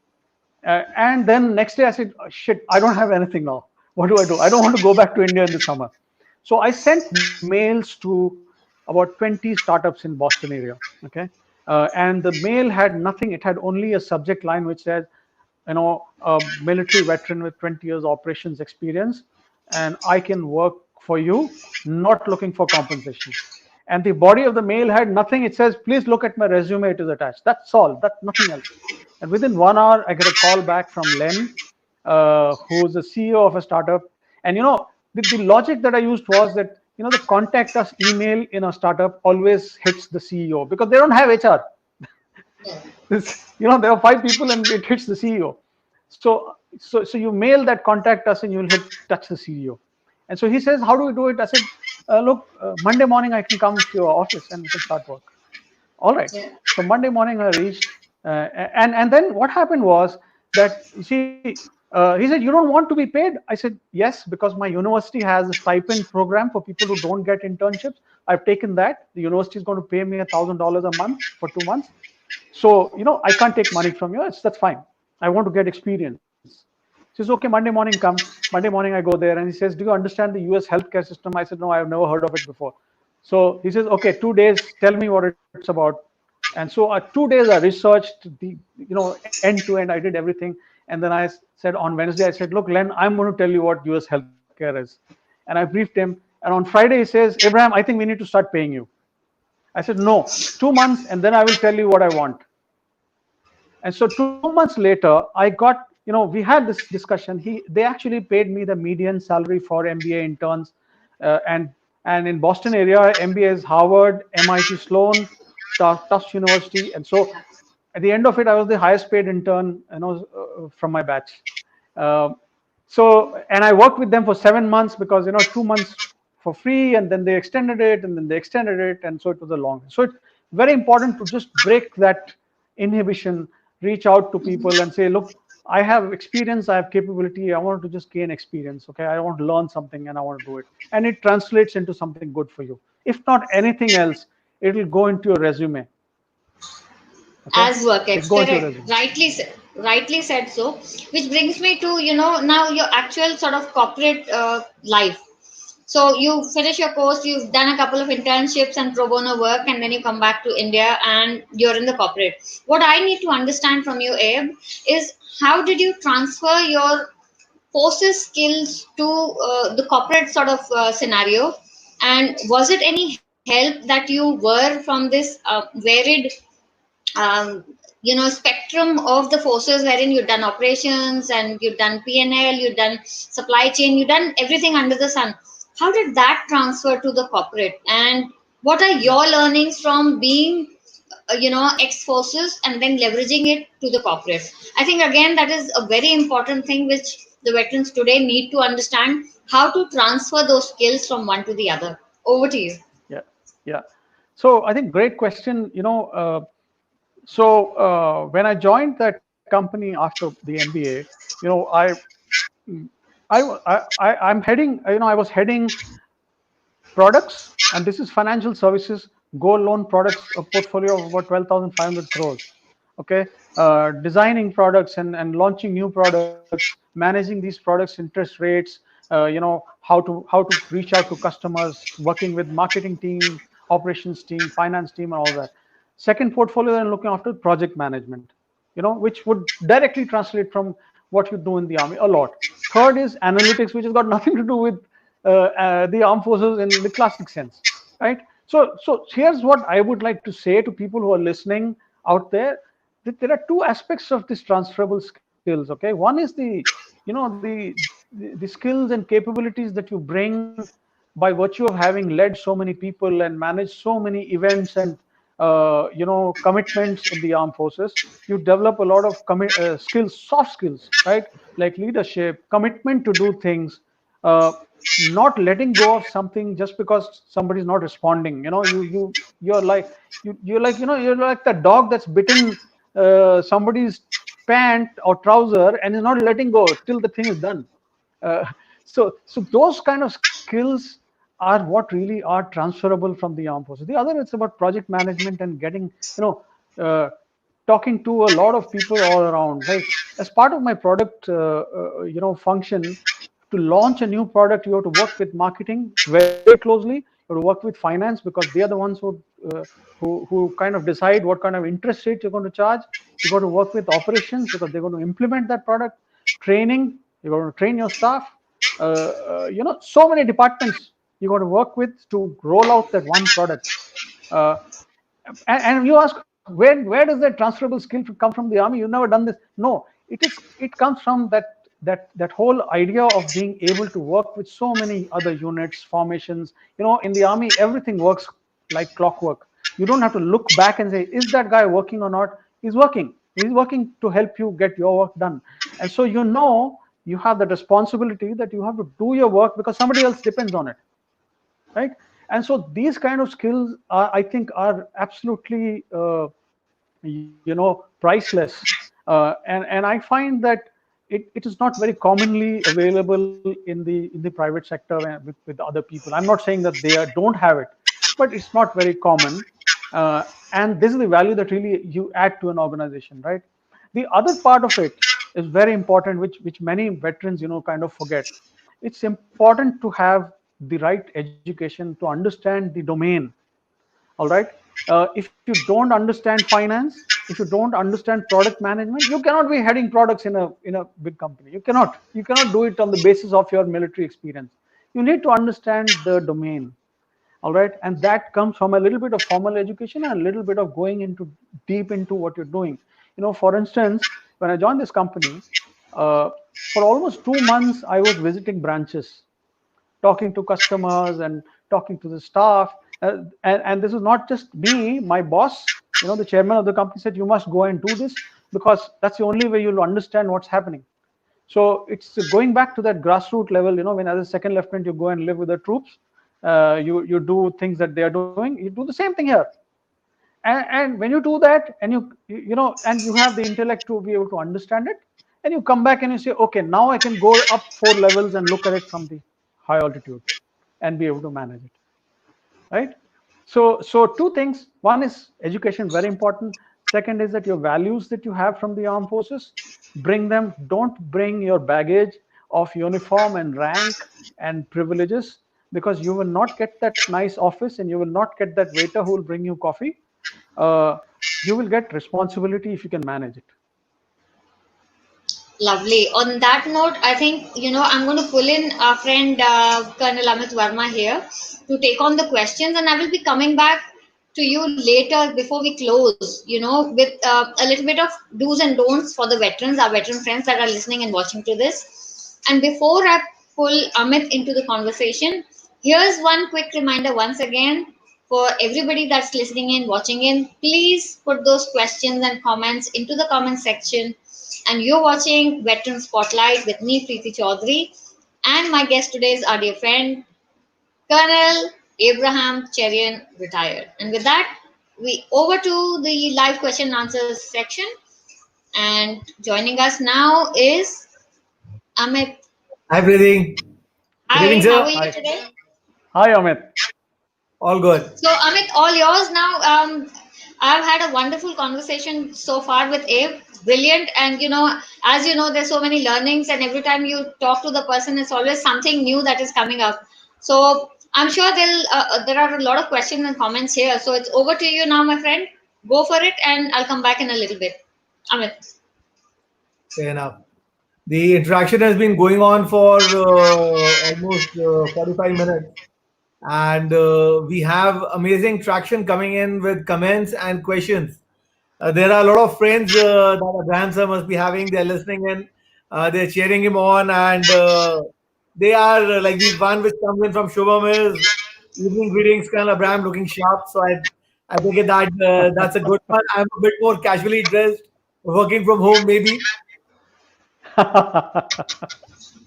And then next day I said, oh, shit, I don't have anything now. What do? I don't want to go back to India in the summer. So I sent mails to about 20 startups in Boston area. Okay. And the mail had nothing. It had only a subject line which said, a military veteran with 20 years operations experience, and I can work for you, not looking for compensation. And the body of the mail had nothing. It says, please look at my resume. It is attached. That's all. That's nothing else. And within 1 hour, I get a call back from Len, who's the CEO of a startup. And the logic that I used was that the contact us email in a startup always hits the CEO because they don't have HR. There are 5 people and it hits the CEO. So you mail that contact us and you'll touch the CEO. And so he says, how do we do it? I said, look, Monday morning I can come to your office and we can start work. All right. Yeah. So Monday morning I reached, and then what happened was that, you see, he said, you don't want to be paid? I said, yes, because my university has a stipend program for people who don't get internships. I've taken that. The university is going to pay me $1,000 a month for 2 months. So, I can't take money from you. That's fine. I want to get experience. He says, okay, Monday morning comes. Monday morning I go there and he says, do you understand the US healthcare system? I said, no, I've never heard of it before. So he says, okay, 2 days, tell me what it's about. And so 2 days I researched end to end. I did everything. And then I said on Wednesday, I said, look, Len, I'm going to tell you what US healthcare is. And I briefed him. And on Friday, he says, Abraham, I think we need to start paying you. I said, no, 2 months, and then I will tell you what I want. And so 2 months later, I got, we had this discussion. They actually paid me the median salary for MBA interns. And in Boston area, MBA is Harvard, MIT Sloan, Tufts University. And so at the end of it, I was the highest paid intern, from my batch. And I worked with them for 7 months because 2 months for free, and then they extended it, and then they extended it, and so it was a long. So it's very important to just break that inhibition, reach out to people and say, look, I have experience, I have capability, I want to just gain experience. Okay, I want to learn something and I want to do it, and it translates into something good for you. If not anything else, it will go into your resume. Okay, As work it ex, go into your correct. resume. Rightly said. So, which brings me to now your actual sort of corporate life. So you finish your course, you've done a couple of internships and pro bono work, and then you come back to India and you're in the corporate. What I need to understand from you, Abe, is how did you transfer your forces skills to the corporate sort of scenario? And was it any help that you were from this varied um, spectrum of the forces wherein you've done operations and you've done P&L, you've done supply chain, you've done everything under the sun? How did that transfer to the corporate, and what are your learnings from being ex forces and then leveraging it to the corporate? I think again that is a very important thing which the veterans today need to understand, how to transfer those skills from one to the other. Over to you. Yeah, yeah. So I think great question. When I joined that company after the MBA, I'm heading. I was heading products, and this is financial services, gold loan products, a portfolio of about 12,500 crores. Okay, designing products and launching new products, managing these products, interest rates, how to reach out to customers, working with marketing team, operations team, finance team, and all that. Second portfolio, then looking after project management, which would directly translate from what you do in the army a lot. Third is analytics, which has got nothing to do with the armed forces in the classic sense, right? So here's what I would like to say to people who are listening out there, that there are two aspects of this transferable skill. skills. Okay, one is the skills and capabilities that you bring by virtue of having led so many people and managed so many events and commitments in the armed forces. You develop a lot of skills, soft skills, right? Like leadership, commitment to do things, uh, not letting go of something just because somebody's not responding. You're like you're like the dog that's bitten somebody's pant or trouser and is not letting go till the thing is done. uh, so those kind of skills are what really are transferable from the armed forces. The other, it's about project management and getting, uh, talking to a lot of people all around. Like, as part of my product function, to launch a new product, you have to work with marketing very closely. You have to work with finance, because they are the ones who kind of decide what kind of interest rate you're going to charge. You got to work with operations because they're going to implement that product. Training, you're going to train your staff. So many departments you got to work with to roll out that one product. Uh, and you ask, where does that transferable skill come from the army? You've never done this. No, it comes from that whole idea of being able to work with so many other units, formations. In the army, everything works like clockwork. You don't have to look back and say, is that guy working or not? He's working to help you get your work done. And so you have the responsibility that you have to do your work because somebody else depends on it, right? And so these kind of skills are, I think, are absolutely priceless. And I find that it is not very commonly available in the private sector with other people. I'm not saying that they don't have it, but it's not very common. And this is the value that really you add to an organization, right? The other part of it is very important, which many veterans kind of forget. It's important to have the right education to understand the domain. All right. If you don't understand finance, if you don't understand product management, you cannot be heading products in a big company. You cannot do it on the basis of your military experience. You need to understand the domain. All right. And that comes from a little bit of formal education and a little bit of going into deep into what you're doing. For instance, when I joined this company, uh, for almost 2 months I was visiting branches, talking to customers and talking to the staff. And this is not just me. My boss, the chairman of the company, said, you must go and do this because that's the only way you'll understand what's happening. So it's going back to that grassroots level. When as a second lieutenant you go and live with the troops, you do things that they are doing. You do the same thing here. And when you do that, and and you have the intellect to be able to understand it, and you come back and you say, okay, now I can go up 4 levels and look at it from the high altitude and be able to manage it, right? So two things. One is education, very important. Second is that your values that you have from the armed forces, bring them. Don't bring your baggage of uniform and rank and privileges, because you will not get that nice office and you will not get that waiter who will bring you coffee. uh, you will get responsibility if you can manage it. Lovely. On that note, I think, I'm going to pull in our friend Colonel Amit Verma here to take on the questions, and I will be coming back to you later before we close, with a little bit of do's and don'ts for the veterans, our veteran friends that are listening and watching to this. And before I pull Amit into the conversation, here's one quick reminder once again for everybody that's listening in, watching in. Please put those questions and comments into the comment section. And you're watching Veteran Spotlight with me, Preeti Chaudhary, and my guest today is our dear friend, Colonel Abraham Cherian, retired. And with that, we over to the live question and answers section. And joining us now is Amit. Hi, Preeti. Good evening, Hi, how are sir. you Hi. today? Hi, Amit. All good. So, Amit, all yours now. I've had a wonderful conversation so far with Abe. Brilliant. And, as you know, there's so many learnings, and every time you talk to the person, it's always something new that is coming up. So, I'm sure there are a lot of questions and comments here. So, it's over to you now, my friend. Go for it, and I'll come back in a little bit. Amit. Fair enough. The interaction has been going on for almost 45 minutes, and we have amazing traction coming in with comments and questions. There are a lot of friends that Abraham sir must be having. They're listening in, they're cheering him on, and they are like the one which comes in from Shubham is evening greetings, Colonel Abraham, looking sharp. So I think that that's a good one. I'm a bit more casually dressed, working from home maybe.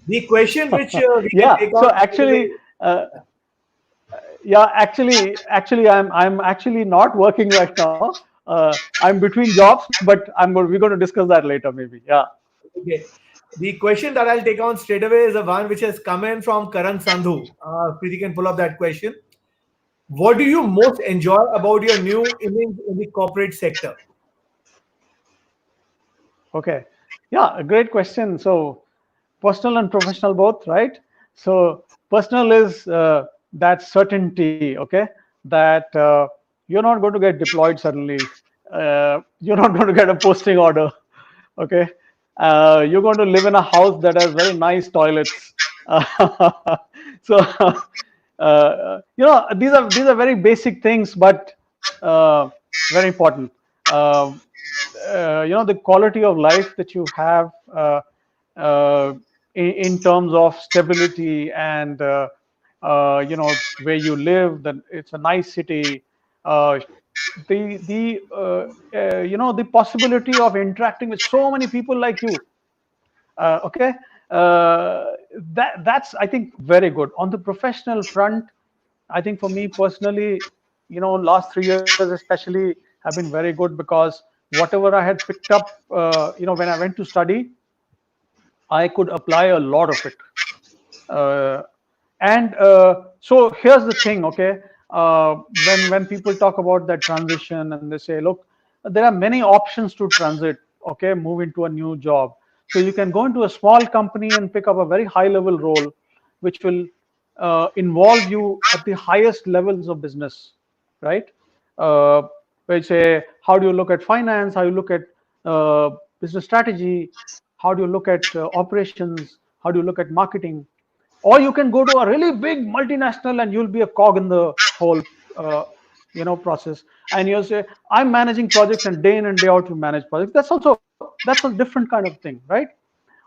The question which we can Yeah. take So out straight actually, away. yeah, actually, I'm actually not working right now. I'm between jobs, but we're going to discuss that later, maybe. Yeah. Okay. The question that I'll take on straight away is the one which has come in from Karan Sandhu. Preeti can pull up that question. What do you most enjoy about your new innings in the corporate sector? Okay. Yeah, a great question. So, personal and professional both, right? So, personal is that certainty, okay, that you're not going to get deployed suddenly. You're not going to get a posting order, okay? You're going to live in a house that has very nice toilets. So, these are very basic things, but very important. Uh, the quality of life that you have uh, in terms of stability and where you live, that it's a nice city. uh, the possibility of interacting with so many people like you. Okay. That's, I think, very good. On the professional front, I think for me personally, last 3 years especially have been very good, because whatever I had picked up, when I went to study, I could apply a lot of it. Uh, and so here's the thing, okay? When people talk about that transition and they say, look, there are many options to transit, okay, move into a new job. So you can go into a small company and pick up a very high level role, which will involve you at the highest levels of business, right? Uh, where say, how do you look at finance? How do you look at business strategy? How do you look at operations? How do you look at marketing? Or you can go to a really big multinational and you'll be a cog in the whole uh, process, and you'll say, I'm managing projects, and day in and day out you manage projects. That's a different kind of thing, right?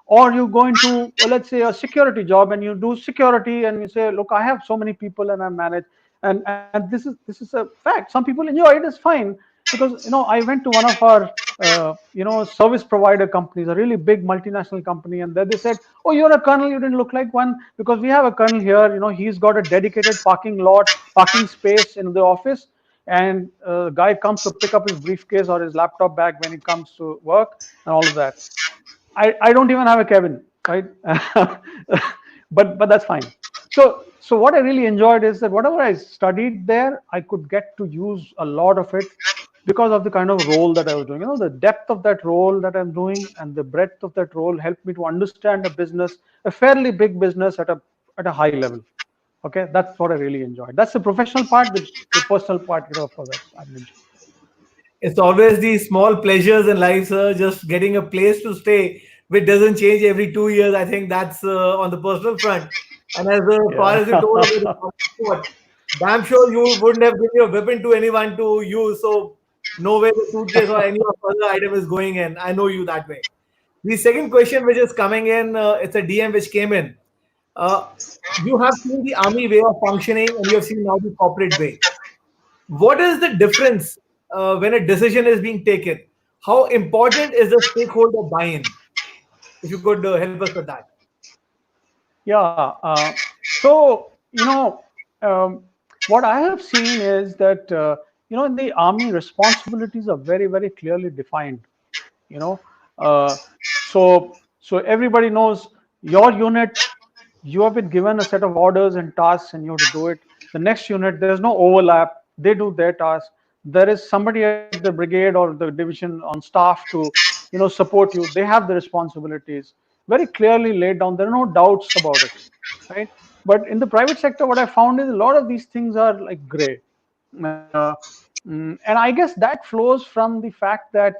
Or you go into, well, let's say, a security job, and you do security, and you say, look, I have so many people and I manage. And this is a fact. Some people enjoy it, it's fine. Because I went to one of our service provider companies, a really big multinational company, and there they said, oh, you're a colonel, you didn't look like one, because we have a colonel here, he's got a dedicated parking space in the office. And the guy comes to pick up his briefcase or his laptop bag when he comes to work, and all of that. I don't even have a cabin, right? But that's fine. So what I really enjoyed is that whatever I studied there, I could get to use a lot of it, because of the kind of role that I was doing. The depth of that role that I'm doing and the breadth of that role helped me to understand a business, a fairly big business, at a high level. Okay, that's what I really enjoyed. That's the professional part. The personal part, of course, I mentioned. It's always the small pleasures in life, sir. Just getting a place to stay, which doesn't change every 2 years. I think that's on the personal front. And as far as you told about the Yeah. passport, damn sure you wouldn't have given your weapon to anyone to use. So no way the suitcase or any of other item is going in. I know you that way. The second question which is coming in, it's a DM which came in. Uh, you have seen the army way of functioning and you have seen now the corporate way. What is the difference when a decision is being taken? How important is the stakeholder buy-in? If you could help us with that. Yeah. So, what I have seen is that, in the army, responsibilities are very, very clearly defined. You know, uh, so everybody knows your unit. You have been given a set of orders and tasks, and you have to do it. The next unit, there's no overlap. They do their task. There is somebody at the brigade or the division on staff to, support you. They have the responsibilities very clearly laid down. There are no doubts about it, right? But in the private sector, what I found is a lot of these things are like gray. uh, and I guess that flows from the fact that,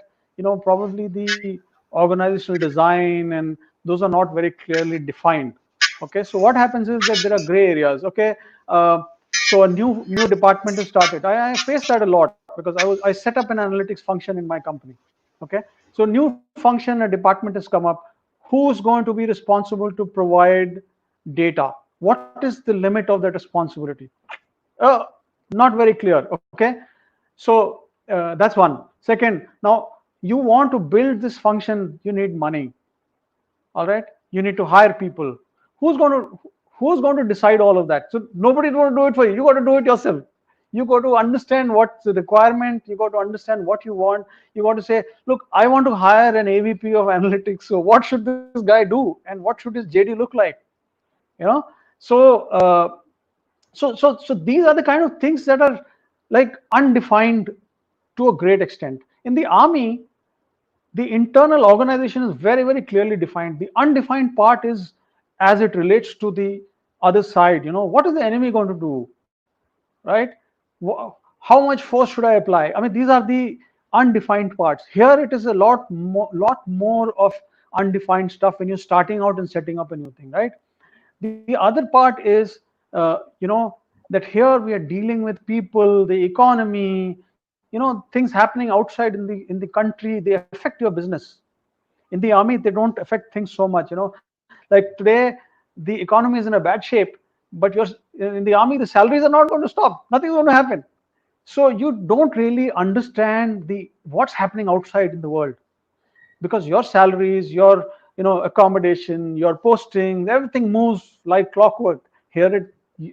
probably the organizational design and those are not very clearly defined. Okay, so what happens is that there are gray areas. Okay, uh, So a new department is started. I faced that a lot because I set up an analytics function in my company. Okay, so new function, a department has come up. Who's going to be responsible to provide data? What is the limit of that responsibility? uh, Not very clear. Okay, so that's one. Second, now you want to build this function, you need money. All right, you need to hire people. Who's going to decide all of that? So nobody's going to do it for you. You got to do it yourself. You got to understand what's the requirement. You got to understand what you want. You got to say, look, I want to hire an AVP of analytics, so what should this guy do and what should his JD look like? you know so so these are the kind of things that are like undefined to a great extent. In the army, the internal organization is very, very clearly defined. The undefined part is as it relates to the other side. What is the enemy going to do, right? How much force should I apply? I mean, these are the undefined parts. Here it is a lot more of undefined stuff when you're starting out and setting up a new thing, right? The other part is, that here we are dealing with people, the economy, things happening outside in the country. They affect your business. In the army, they don't affect things so much. Like today, the economy is in a bad shape, but you're in the army, the salaries are not going to stop. Nothing's going to happen. So you don't really understand the what's happening outside in the world, because your salaries, your accommodation, your postings, everything moves like clockwork. Here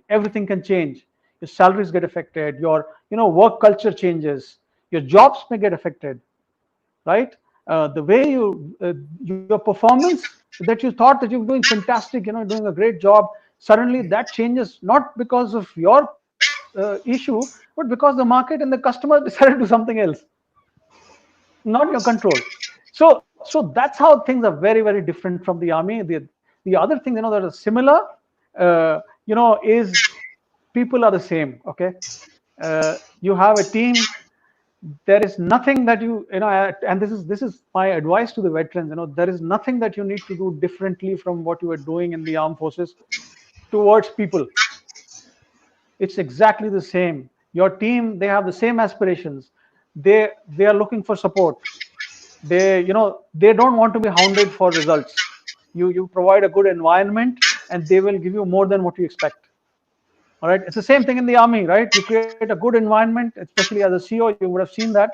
everything can change. Your salaries get affected, your work culture changes, your jobs may get affected, right? The way your performance that you thought that you're doing fantastic, doing a great job, suddenly that changes, not because of your issue, but because the market and the customer decided to do something else, not your control. So that's how things are very, very different from the army. The other thing that are similar, is people are the same. Okay, you have a team. There is nothing that and this is my advice to the veterans. There is nothing that you need to do differently from what you were doing in the armed forces towards people. It's exactly the same. Your team, they have the same aspirations. They are looking for support. They don't want to be hounded for results. You provide a good environment, and they will give you more than what you expect. All right, it's the same thing in the army, right? You create a good environment, especially as a CO. You would have seen that.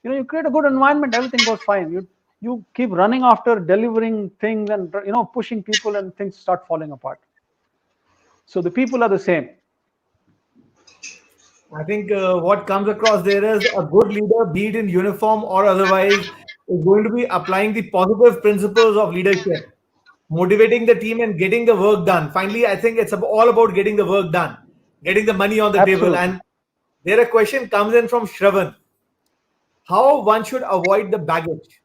You create a good environment, everything goes fine. You keep running after delivering things, and pushing people, and things start falling apart. So the people are the same. I think what comes across there is a good leader, be it in uniform or otherwise, is going to be applying the positive principles of leadership, motivating the team and getting the work done. Finally, I think it's all about getting the work done, getting the money on the table. Absolutely. And there a question comes in from Shravan. How one should avoid the baggage?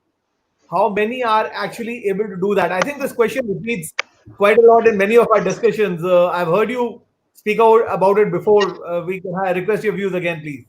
How many are actually able to do that? I think this question repeats quite a lot in many of our discussions. I've heard you speak out about it before. I request your views again, please.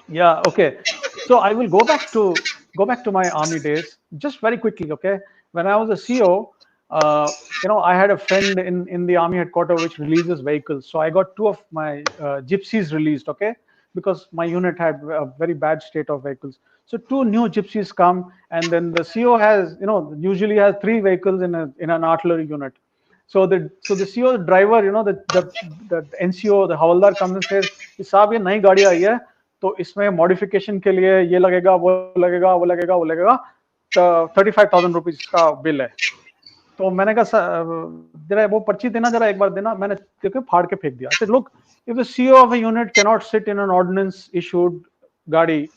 Yeah. Okay. So I will go back to my army days just very quickly. Okay. When I was a CO, I had a friend in the army headquarters which releases vehicles. So I got two of my gypsies released. Okay, because my unit had a very bad state of vehicles. So two new gypsies come, and then the CO has usually has three vehicles in an artillery unit. So the CO driver, the NCO, the Havaldar comes and says, "साहब ये नई गाड़ी आई है, तो इसमें modification के लिए ये लगेगा, वो लगेगा, वो लगेगा, वो लगेगा, तो 35,000 रुपीज का बिल है." तो मैंने कहा, जरा वो पर्ची देना, जरा एक बार देना. मैंने देखो फाड़ के फेंक दिया. I said, look, if the CO of a unit cannot sit in an ordnance issued गाड़ी,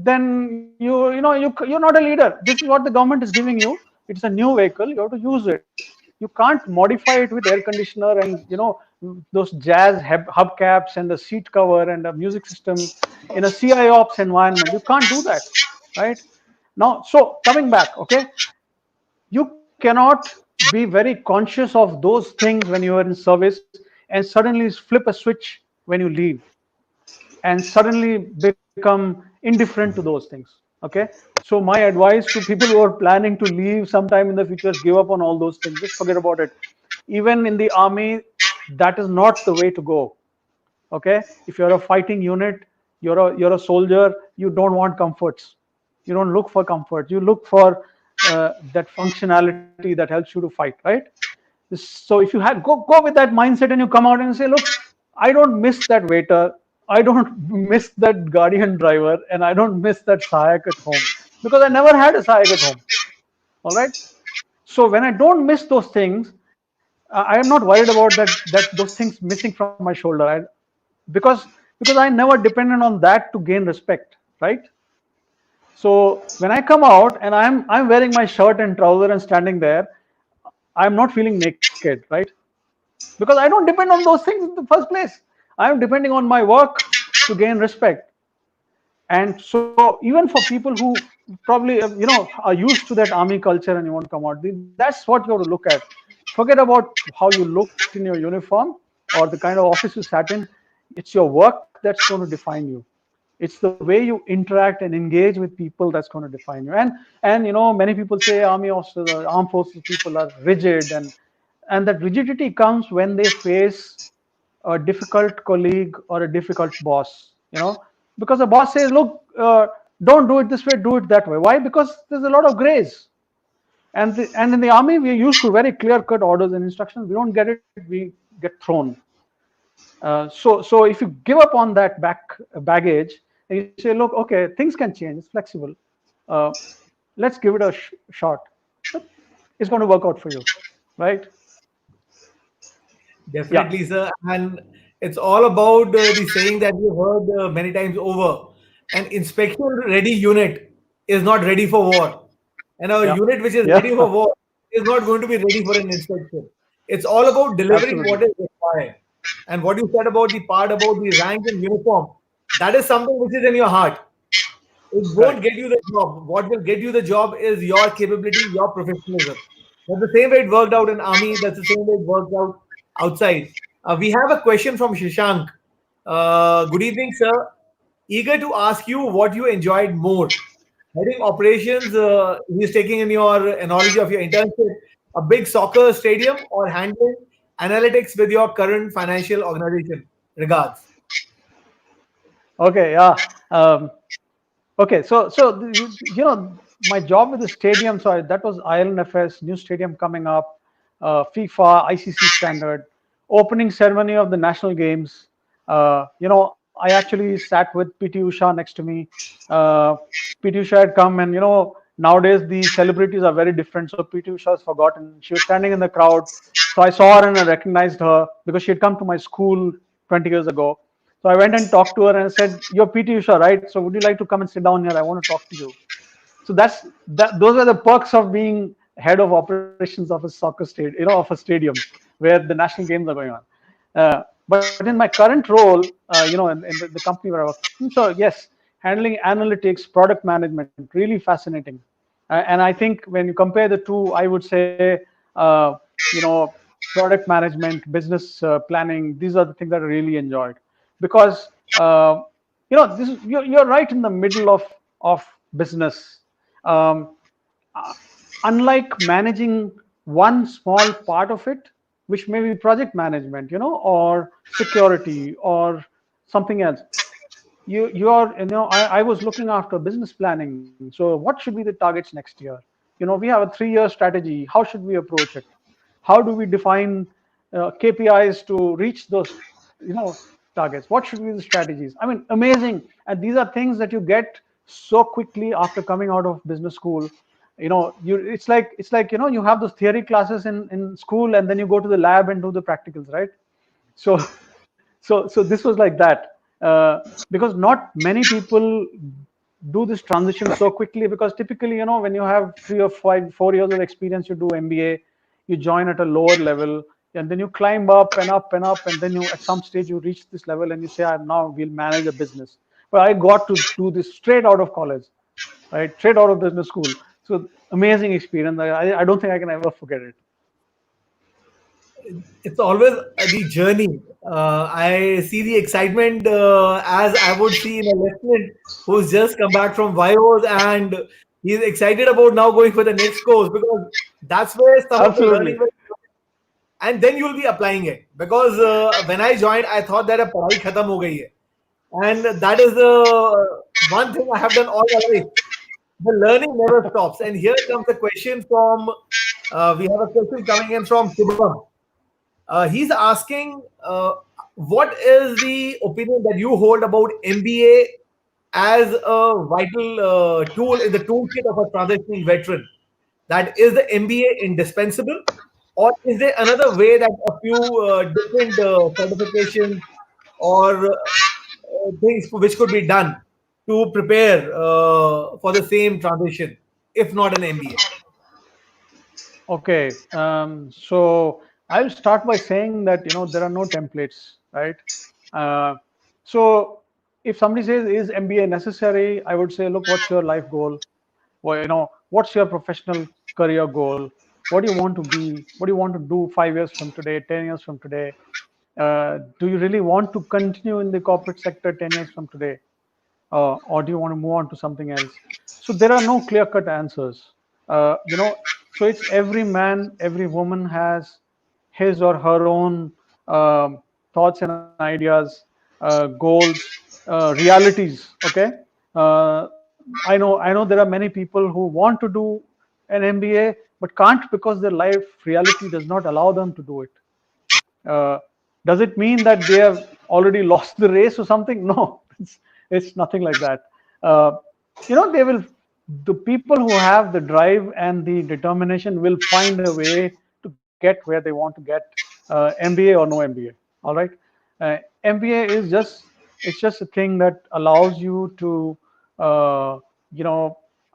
then you're not a leader. This is what the government is giving you. It's a new vehicle. You have to use it. You can't modify it with air conditioner and those jazz hubcaps and the seat cover and the music system in a CI ops environment. You can't do that, right? Now, so coming back, okay, you cannot be very conscious of those things when you are in service and suddenly flip a switch when you leave and suddenly become indifferent to those things. Okay, so my advice to people who are planning to leave sometime in the future is give up on all those things. Just forget about it. Even in the army, That is not the way to go. Okay, if you're a fighting unit, you're a soldier, you don't want comforts, you don't look for comfort, you look for that functionality that helps you to fight, right? So if you have go with that mindset and you come out and say, look, I don't miss that waiter, I don't miss that guardian driver, and I don't miss that sahayak at home, because I never had a sahayak at home. All right, so when I don't miss those things, I am not worried about that those things missing from my shoulder. Because because I never depended on that to gain respect, right? So when I come out and I'm wearing my shirt and trouser and standing there, I'm not feeling naked, right? Because I don't depend on those things in the first place. I'm depending on my work to gain respect. And so even for people who probably are used to that army culture and you want to come out, that's what you have to look at. Forget about how you looked in your uniform or the kind of office you sat in. It's your work that's going to define you. It's the way you interact and engage with people that's going to define you. And many people say army officers or armed forces people are rigid, and that rigidity comes when they face a difficult colleague or a difficult boss, because the boss says, look, don't do it this way, do it that way. Why? Because there's a lot of grace. And in the army, we're used to very clear cut orders and instructions. We don't get it, we get thrown. So if you give up on that baggage and you say, look, okay, things can change, it's flexible, uh, let's give it a shot. It's going to work out for you, right? Yeah, Definitely, sir. And it's all about the saying that we've heard many times over. An inspection ready unit is not ready for war. And a yeah, unit which is yeah. ready for war is not going to be ready for an inspection. It's all about delivering Absolutely what is required. And what you said about the part about the rank and uniform, that is something which is in your heart. It won't correct. get you the job. What will get you the job is your capability, your professionalism. That's the same way it worked out in army. That's the same way it worked out outside. We have a question from Shashank. Good evening, sir. Eager to ask you what you enjoyed more. Heading operations, he's taking in your analogy of your internship, a big soccer stadium, or handling analytics with your current financial organization. Regards. Okay, yeah. Okay, so my job with the stadium. So that was Ireland FS, new stadium coming up, FIFA, ICC standard, opening ceremony of the national games. I actually sat with PT Usha next to me. Uh, PT Usha had come, and nowadays the celebrities are very different. So PT Usha was forgotten. She was standing in the crowd. So I saw her and I recognized her because she had come to my school 20 years ago. So I went and talked to her and I said, "You're PT Usha, right? So would you like to come and sit down here? I want to talk to you." So those are the perks of being head of operations of a soccer stadium, of a stadium where the national games are going on. But in my current role, in the company where I work, so yes, handling analytics, product management, really fascinating. And I think when you compare the two, I would say, uh, you know, product management, business planning, these are the things that I really enjoyed because this is you're right in the middle of business. Um, uh, Unlike managing one small part of it, which may be project management, or security or something else, you're I was looking after business planning. So what should be the targets next year? We have a 3-year strategy. How should we approach it? How do we define KPIs to reach those targets? What should be the strategies? I mean, amazing. And these are things that you get so quickly after coming out of business school. It's like you have those theory classes in school, and then you go to the lab and do the practicals, right? So so so this was like that, because not many people do this transition so quickly, because typically, when you have 3 or 4 years of experience, you do MBA, you join at a lower level, and then you climb up and up and up, and then you at some stage you reach this level and you say, I'm now will manage a business. But I got to do this straight out of college, right? Straight out of business school. So amazing experience. I don't think I can ever forget it. It's always the journey. I see the excitement as I would see in a lieutenant who's just come back from Vios and he's excited about now going for the next course because that's where some of the learning Absolutely. will and then you'll be applying it. Because when I joined, I thought that a padhai khatam ho gayi hai. And that is the one thing I have done all my life. The learning never stops. And here comes a question from, we have a question coming in from Shubham. He's asking, what is the opinion that you hold about MBA as a vital tool in the toolkit of a transitioning veteran? That is the MBA indispensable, or is there another way that a few different certifications or things which could be done to prepare for the same transition, if not an MBA? Okay, so I'll start by saying that there are no templates, right? Uh, so if somebody says is MBA necessary, I would say, look, what's your life goal? Well, what's your professional career goal? What do you want to be? What do you want to do 5 years from today, 10 years from today? Do you really want to continue in the corporate sector 10 years from today? Or do you want to move on to something else? So there are no clear-cut answers. So it's every man, every woman has his or her own thoughts and ideas, goals, realities. Okay, I know there are many people who want to do an MBA but can't because their life reality does not allow them to do it. uh, does it mean that they have already lost the race or something? No, it's nothing like that. Uh, they will, the people who have the drive and the determination will find a way to get where they want to get, MBA or no MBA. All right. MBA is just a thing that allows you to, uh,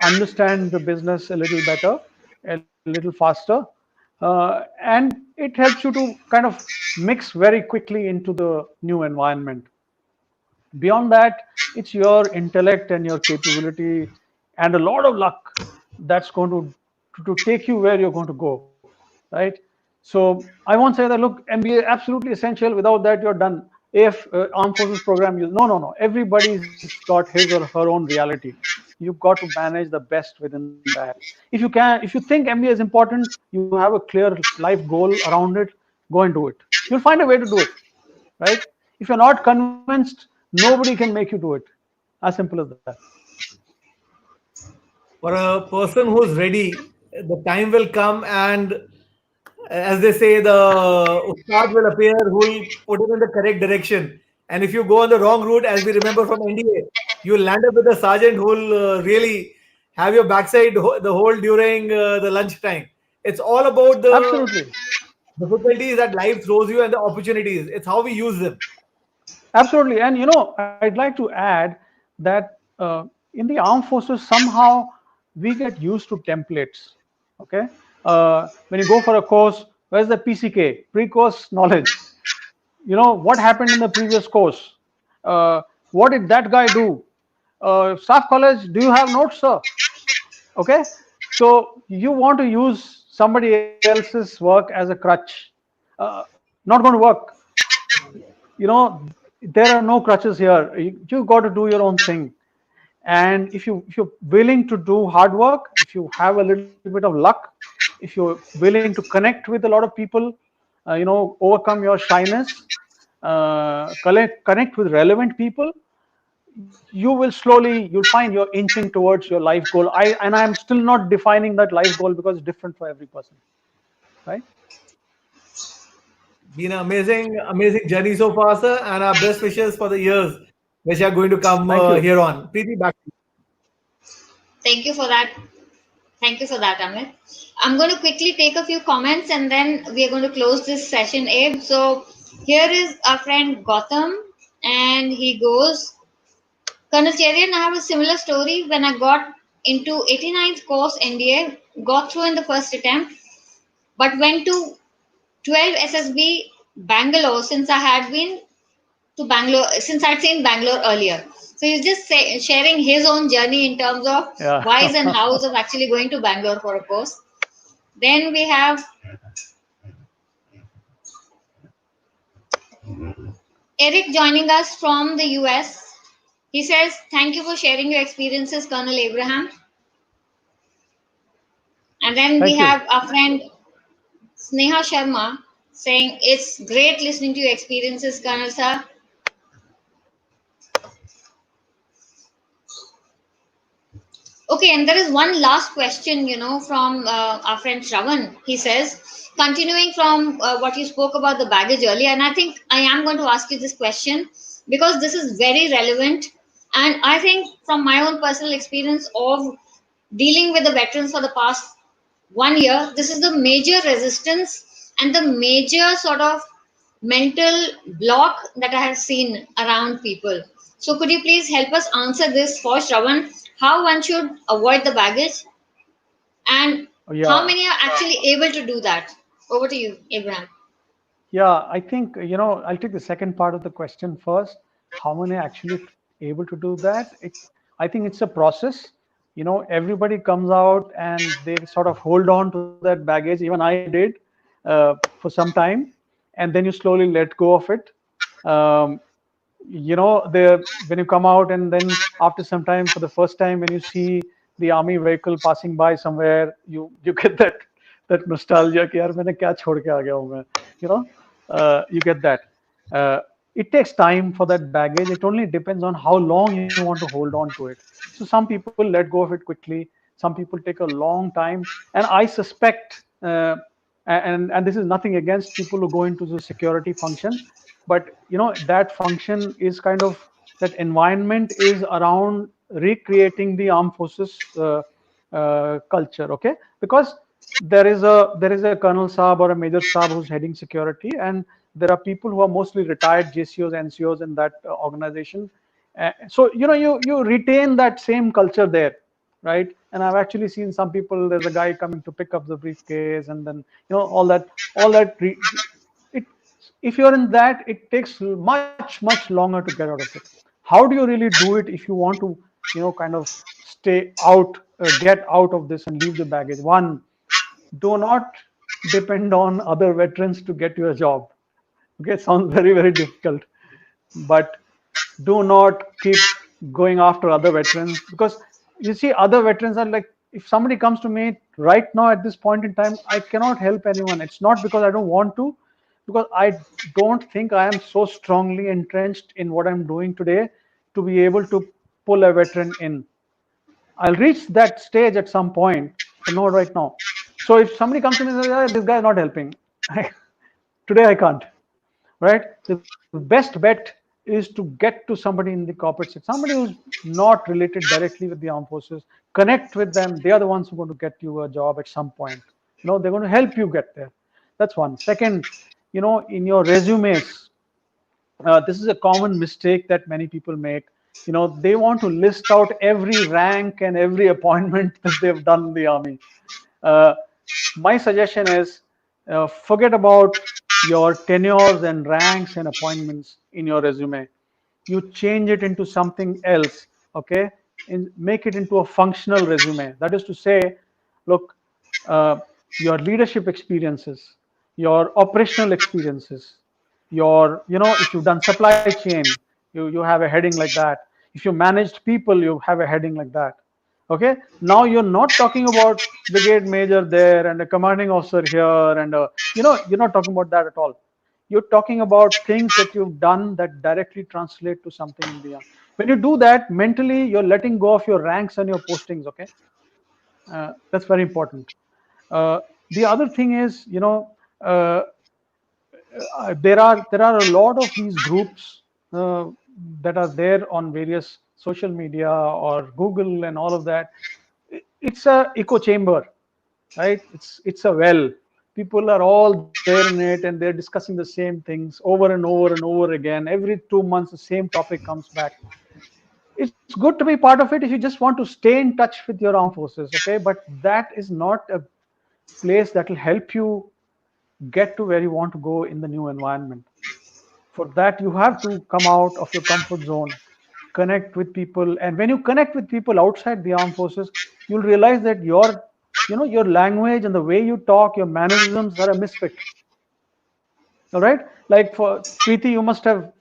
understand the business a little better, a little faster, and it helps you to kind of mix very quickly into the new environment. Beyond that, it's your intellect and your capability and a lot of luck that's going to take you where you're going to go, right? So I won't say that, look, MBA absolutely essential, without that you're done. If armed forces program, you, no, everybody's got his or her own reality. You've got to manage the best within that. If you think MBA is important, you have a clear life goal around it, go and do it. You'll find a way to do it, right? If you're not convinced, nobody can make you do it. As simple as that. For a person who's ready, the time will come, and as they say, the ustad will appear who will put him in the correct direction. And if you go on the wrong route, as we remember from NDA, you'll land up with a sergeant who will really have your backside the whole during the lunch time. It's all about the Absolutely. difficulties that life throws you and the opportunities. It's how we use them. Absolutely. And I'd like to add that in the armed forces, somehow we get used to templates. Okay. When you go for a course, where's the PCK, pre-course knowledge? What happened in the previous course? What did that guy do? Staff college, do you have notes, sir? Okay. So you want to use somebody else's work as a crutch. Uh, Not going to work. you know there are no crutches here. You got to do your own thing. And if you're willing to do hard work, if you have a little bit of luck, if you're willing to connect with a lot of people, overcome your shyness, connect with relevant people, you'll find you're inching towards your life goal. I'm still not defining that life goal because it's different for every person, right? Been an amazing, amazing journey so far, sir, and our best wishes for the years which are going to come Thank you. here on. Preeti, back to you. Thank you for that. Thank you for that, Amit. I'm going to quickly take a few comments and then we are going to close this session, Abe. So here is our friend Gotham, and he goes, Colonel Cherian, I have a similar story. When I got into 89th course NDA, got through in the first attempt, but went to 12 SSB Bangalore since I had been to Bangalore, since I'd seen Bangalore earlier. So he's just sharing his own journey in terms of Yeah. whys and hows of actually going to Bangalore for a course. Then we have Eric joining us from the US. He says, thank you for sharing your experiences, Colonel Abraham. And then we Thank you. have our friend Sneha Sharma saying it's great listening to your experiences, Colonel sir. Okay, and there is one last question, from our friend Shravan. He says, continuing from what you spoke about the baggage earlier, and I think I am going to ask you this question because this is very relevant. And I think from my own personal experience of dealing with the veterans for the past 1 year, this is the major resistance and the major sort of mental block that I have seen around people. So, could you please help us answer this for Shravan? How one should avoid the baggage and how Yeah, many are actually able to do that? Over to you, Abraham. yeah. I think I'll take the second part of the question first. How many are actually able to do that? I think it's a process. Everybody comes out and they sort of hold on to that baggage. Even I did for some time, and then you slowly let go of it. Um, when you come out and then after some time, for the first time, when you see the army vehicle passing by somewhere, you get that nostalgia कि यार मैंने क्या छोड़ के आ गया हूँ मैं. you know you get that. uh, it takes time for that baggage. It only depends on how long you want to hold on to it. So some people let go of it quickly, some people take a long time, and I suspect, and this is nothing against people who go into the security function, but that function is kind of, that environment is around recreating the armed forces culture. Okay, because there is a colonel saab or a major saab who's heading security, and there are people who are mostly retired JCOs, NCOs in that organization. So you retain that same culture there, right? And I've actually seen some people, there's a guy coming to pick up the briefcase, and then it if you're in that, it takes much longer to get out of it. How do you really do it if you want to kind of stay out, get out of this and leave the baggage? One, do not depend on other veterans to get you a job. Okay, sounds very difficult, but do not keep going after other veterans, because you see, other veterans are like, if somebody comes to me right now at this point in time, I cannot help anyone. It's not because I don't want to, because I don't think I am so strongly entrenched in what I'm doing today to be able to pull a veteran in. I'll reach that stage at some point, but not right now. So if somebody comes to me and says, "Ah, this guy is not helping," today I can't. Right? The best bet is to get to somebody in the corporate sector, somebody who's not related directly with the armed forces. Connect with them. They are the ones who are going to get you a job at some point. They're going to help you get there. That's one. Second, in your resumes, this is a common mistake that many people make. They want to list out every rank and every appointment that they've done in the army. uh, my suggestion is, forget about your tenures and ranks and appointments in your resume. You change it into something else. Okay, and make it into a functional resume. That is to say, look, uh, your leadership experiences, your operational experiences, your, if you've done supply chain, you have a heading like that. If you managed people, you have a heading like that. Okay, now you're not talking about brigade major there and a commanding officer here, and you're not talking about that at all. You're talking about things that you've done that directly translate to something in the army. When you do that mentally, you're letting go of your ranks and your postings. Okay, that's very important. The other thing is, uh, there are a lot of these groups uh, that are there on various social media or Google and all of that. It's a echo chamber, right? It's a well. People are all there in it, and they're discussing the same things over and over and over again. Every 2 months, the same topic comes back. It's good to be part of it if you just want to stay in touch with your armed forces, okay? But that is not a place that will help you get to where you want to go in the new environment. For that, you have to come out of your comfort zone, connect with people, and when you connect with people outside the armed forces, you'll realize that your language and the way you talk, your mannerisms are a misfit. All right, like for Preeti, you must have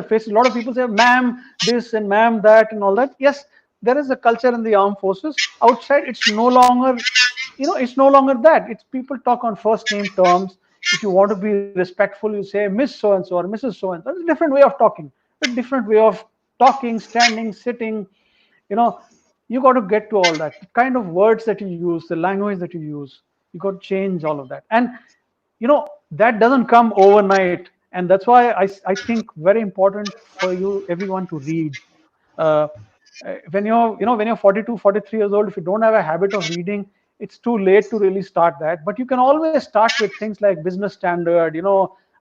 faced a lot of people say ma'am this and ma'am that and all that. Yes, there is a culture in the armed forces. Outside, it's no longer that. It's people talk on first name terms. If you want to be respectful, you say Miss So and so or Mrs. So and so. It's a different way of talking, a different way of talking, standing, sitting. You know, you got to get to all that. The kind of words that you use, the language that you use, you got to change all of that. And that doesn't come overnight, and that's why I think very important for you everyone to read. uh, when you're 42, 43 years old, if you don't have a habit of reading, it's too late to really start that. But you can always start with things like Business Standard.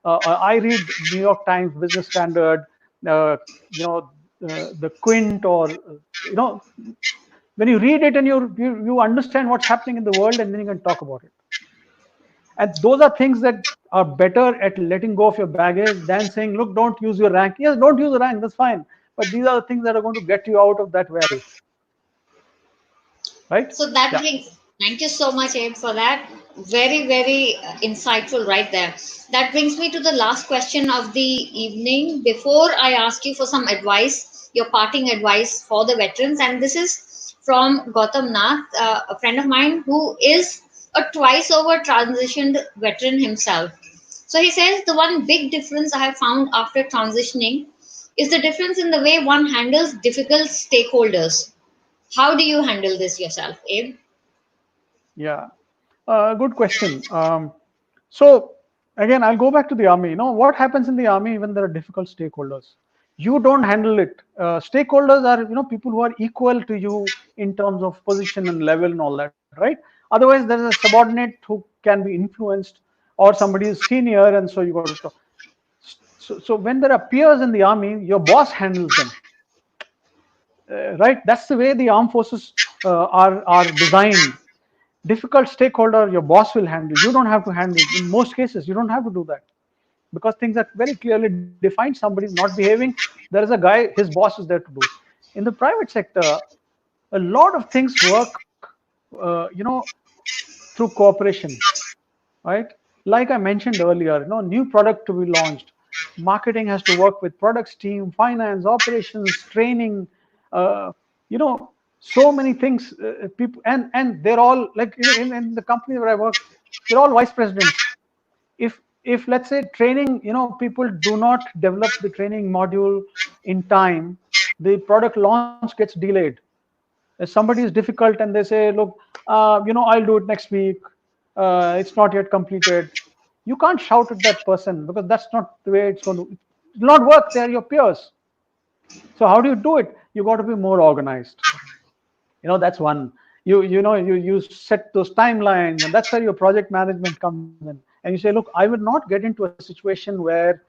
I read New York Times Business Standard, uh, the Quint, or you know when you read it and you understand what's happening in the world, and then you can talk about it. And those are things that are better at letting go of your baggage than saying, look, don't use your rank. Yes, don't use the rank, that's fine, but these are the things that are going to get you out of that well. Right? So that Yeah. brings, thank you so much, Abe, for that. Very, very insightful right there. That brings me to the last question of the evening. Before I ask you for some advice, your parting advice for the veterans, and this is from Gautam Nath, a friend of mine who is a twice over transitioned veteran himself. So he says the one big difference I have found after transitioning is the difference in the way one handles difficult stakeholders. How do you handle this yourself, Abe? Yeah. Good question. So again, I'll go back to the army. What happens in the army when there are difficult stakeholders? You don't handle it. Stakeholders are people who are equal to you in terms of position and level and all that, right? Otherwise, there is a subordinate who can be influenced, or somebody is senior, and so you got to talk. So when there are peers in the army, your boss handles them, right? That's the way the armed forces are designed. Difficult stakeholder, your boss will handle. You don't have to handle. In most cases, you don't have to do that, because things are very clearly defined. Somebody is not behaving, there is a guy, his boss is there to do. In the private sector, a lot of things work, through cooperation, right? Like I mentioned earlier, new product to be launched, marketing has to work with products team, finance, operations, training, uh, you know so many things. People, and they're all like, in the company where I work, they're all vice presidents. If let's say training, people do not develop the training module in time, the product launch gets delayed. If somebody is difficult and they say, look, I'll do it next week, it's not yet completed, you can't shout at that person, because that's not the way it's going to, it will not work. They're your peers. So how do you do it? You got to be more organized. That's one. You set those timelines, and that's where your project management comes in. And you say, look, I will not get into a situation where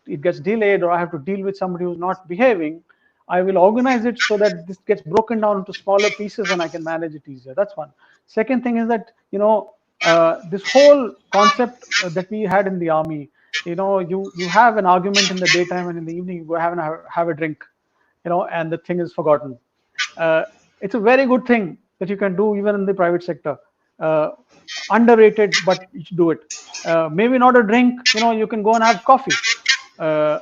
it gets delayed, or I have to deal with somebody who's not behaving. I will organize it so that this gets broken down into smaller pieces and I can manage it easier. That's one. Second thing is that, this whole concept that we had in the army, you have an argument in the daytime, and in the evening you go have a drink, and the thing is forgotten. uh, it's a very good thing that you can do even in the private sector. uh, Underrated, but you should do it. Maybe not a drink, you can go and have coffee. uh,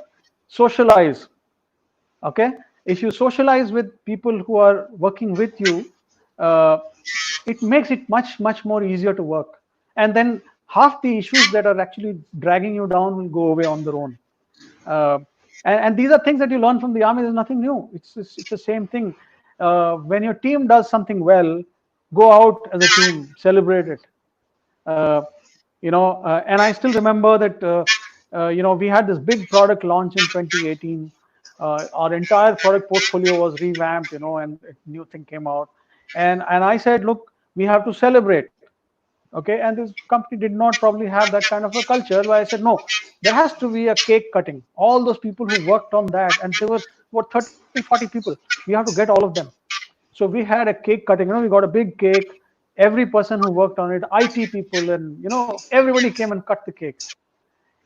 Socialize. Okay, if you socialize with people who are working with you, uh, it makes it much more easier to work. And then half the issues that are actually dragging you down will go away on their own. uh, and these are things that you learn from the army. There's nothing new. It's the same thing. When your team does something well, go out as a team, celebrate it. uh, and I still remember that, we had this big product launch in 2018. Our entire product portfolio was revamped, and a new thing came out. And I said, look, we have to celebrate. Okay, and this company did not probably have that kind of a culture. But I said, no, there has to be a cake cutting. All those people who worked on that, and there was what, 30, 40 people, we have to get all of them. So we had a cake cutting. We got a big cake. Every person who worked on it, IT people, and everybody came and cut the cake.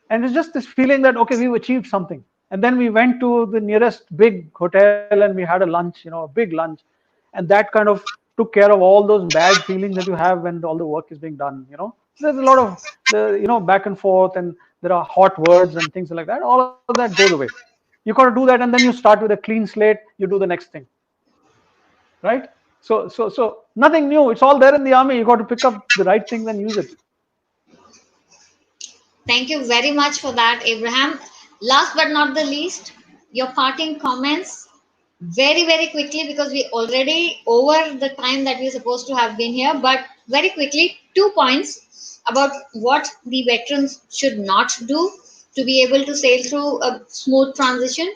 And it's just this feeling that, okay, we've achieved something. And then we went to the nearest big hotel and we had a lunch, a big lunch. And that kind of took care of all those bad feelings that you have when all the work is being done. There's a lot of back and forth, and there are hot words and things like that. All of that goes away. You got to do that, and then you start with a clean slate. You do the next thing, right? So nothing new. It's all there in the army. You got to pick up the right things and use it. Thank you very much for that, Abraham. Last but not the least, your parting comments very, very quickly because we already over the time that we're supposed to have been here. But very quickly, 2 points about what the veterans should not do to be able to sail through a smooth transition.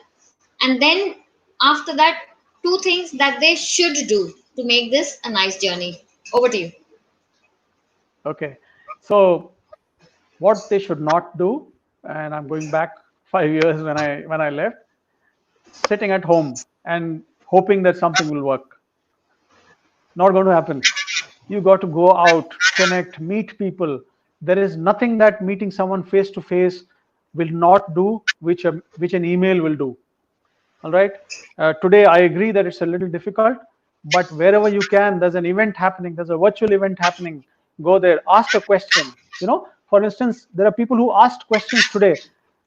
And then after that, two things that they should do to make this a nice journey. Over to you. Okay. So what they should not do, and I'm going back 5 years when I left, sitting at home and hoping that something will work. Not going to happen. You got to go out, connect, meet people. There is nothing that meeting someone face to face will not do, which an email will do. All right. Today, I agree that it's a little difficult, but wherever you can, there's an event happening, there's a virtual event happening. Go there, ask a question. For instance, there are people who asked questions today.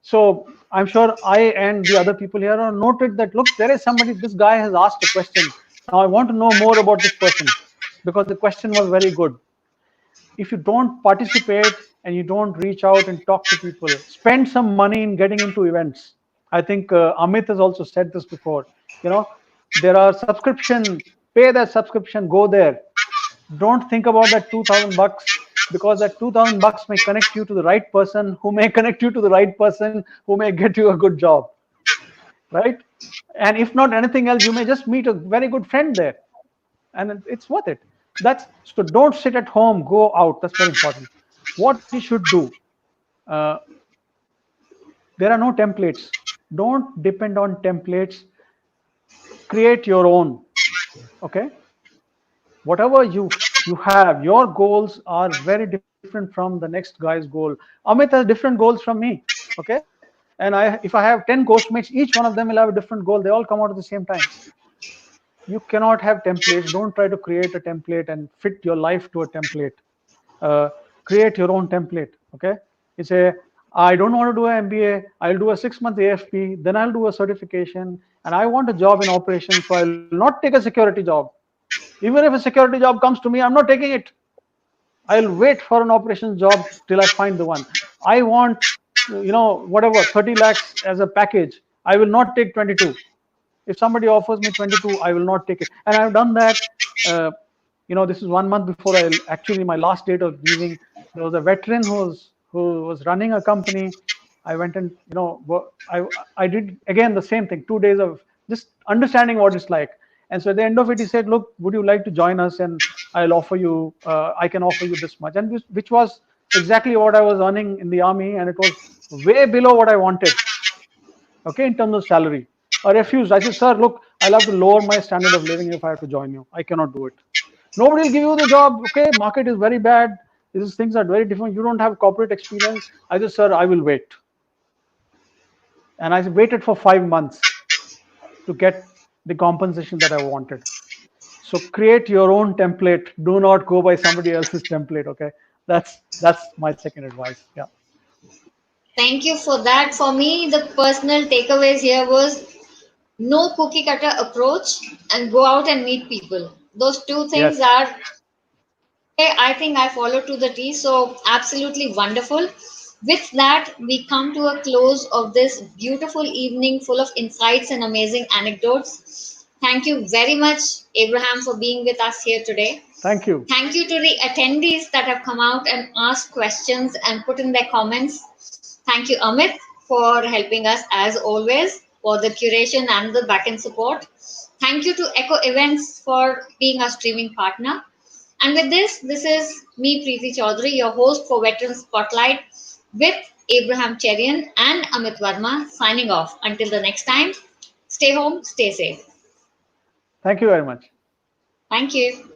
So I'm sure I and the other people here are noted that look, there is somebody, this guy has asked a question. Now I want to know more about this person because the question was very good. If you don't participate and you don't reach out and talk to people, spend some money in getting into events. I think Amit has also said this before. You know, there are subscription, pay that subscription, go there. Don't think about that $2,000 because that $2,000 may connect you to the right person who may connect you to the right person who may get you a good job, right? And if not anything else, you may just meet a very good friend there and it's worth it. That's so. Don't sit at home. Go out. That's very important. What you should do. Uh, there are no templates. Don't depend on templates. Create your own. Okay. Whatever you have, your goals are very different from the next guy's goal. Amit has different goals from me. Okay. And if I have 10 ghost mates, each one of them will have a different goal. They all come out at the same time. You cannot have templates. Don't try to create a template and fit your life to a template. uh, Create your own template. Okay. You say, I don't want to do an MBA. I'll do a 6 month AFP, then I'll do a certification, and I want a job in operations, so I'll not take a security job. Even if a security job comes to me, I'm not taking it. I'll wait for an operations job till I find the one. I want, whatever, 30 lakhs as a package. I will not take 22. If somebody offers me 22, I will not take it. And I've done that. Uh, this is 1 month before actually my last date of leaving. There was a veteran who was running a company. I went and I did again the same thing. 2 days of just understanding what it's like. And so at the end of it, he said, "Look, would you like to join us? And I can offer you this much." And which was exactly what I was earning in the army, and it was way below what I wanted. Okay, in terms of salary. I refused. I said, "Sir, look, I'll have to lower my standard of living if I have to join you. I cannot do it. Nobody will give you the job. Okay, market is very bad. Things are very different. You don't have corporate experience." I said, "Sir, I will wait." And I waited for 5 months to get the compensation that I wanted. So create your own template. Do not go by somebody else's template. Okay, that's my second advice. Yeah. Thank you for that. For me, the personal takeaways here was no cookie cutter approach and go out and meet people. Those two things Yes. are, I think I follow to the T. So, absolutely wonderful. With that, we come to a close of this beautiful evening full of insights and amazing anecdotes. Thank you very much, Abraham, for being with us here today. Thank you. Thank you to the attendees that have come out and asked questions and put in their comments. Thank you, Amit, for helping us as always for the curation and the backend support. Thank you to Echo Events for being our streaming partner. And with this is me, Preeti Chaudhary, your host for Veteran Spotlight with Abraham Cherian and Amit Verma signing off. Until the next time, stay home, stay safe. Thank you very much. Thank you.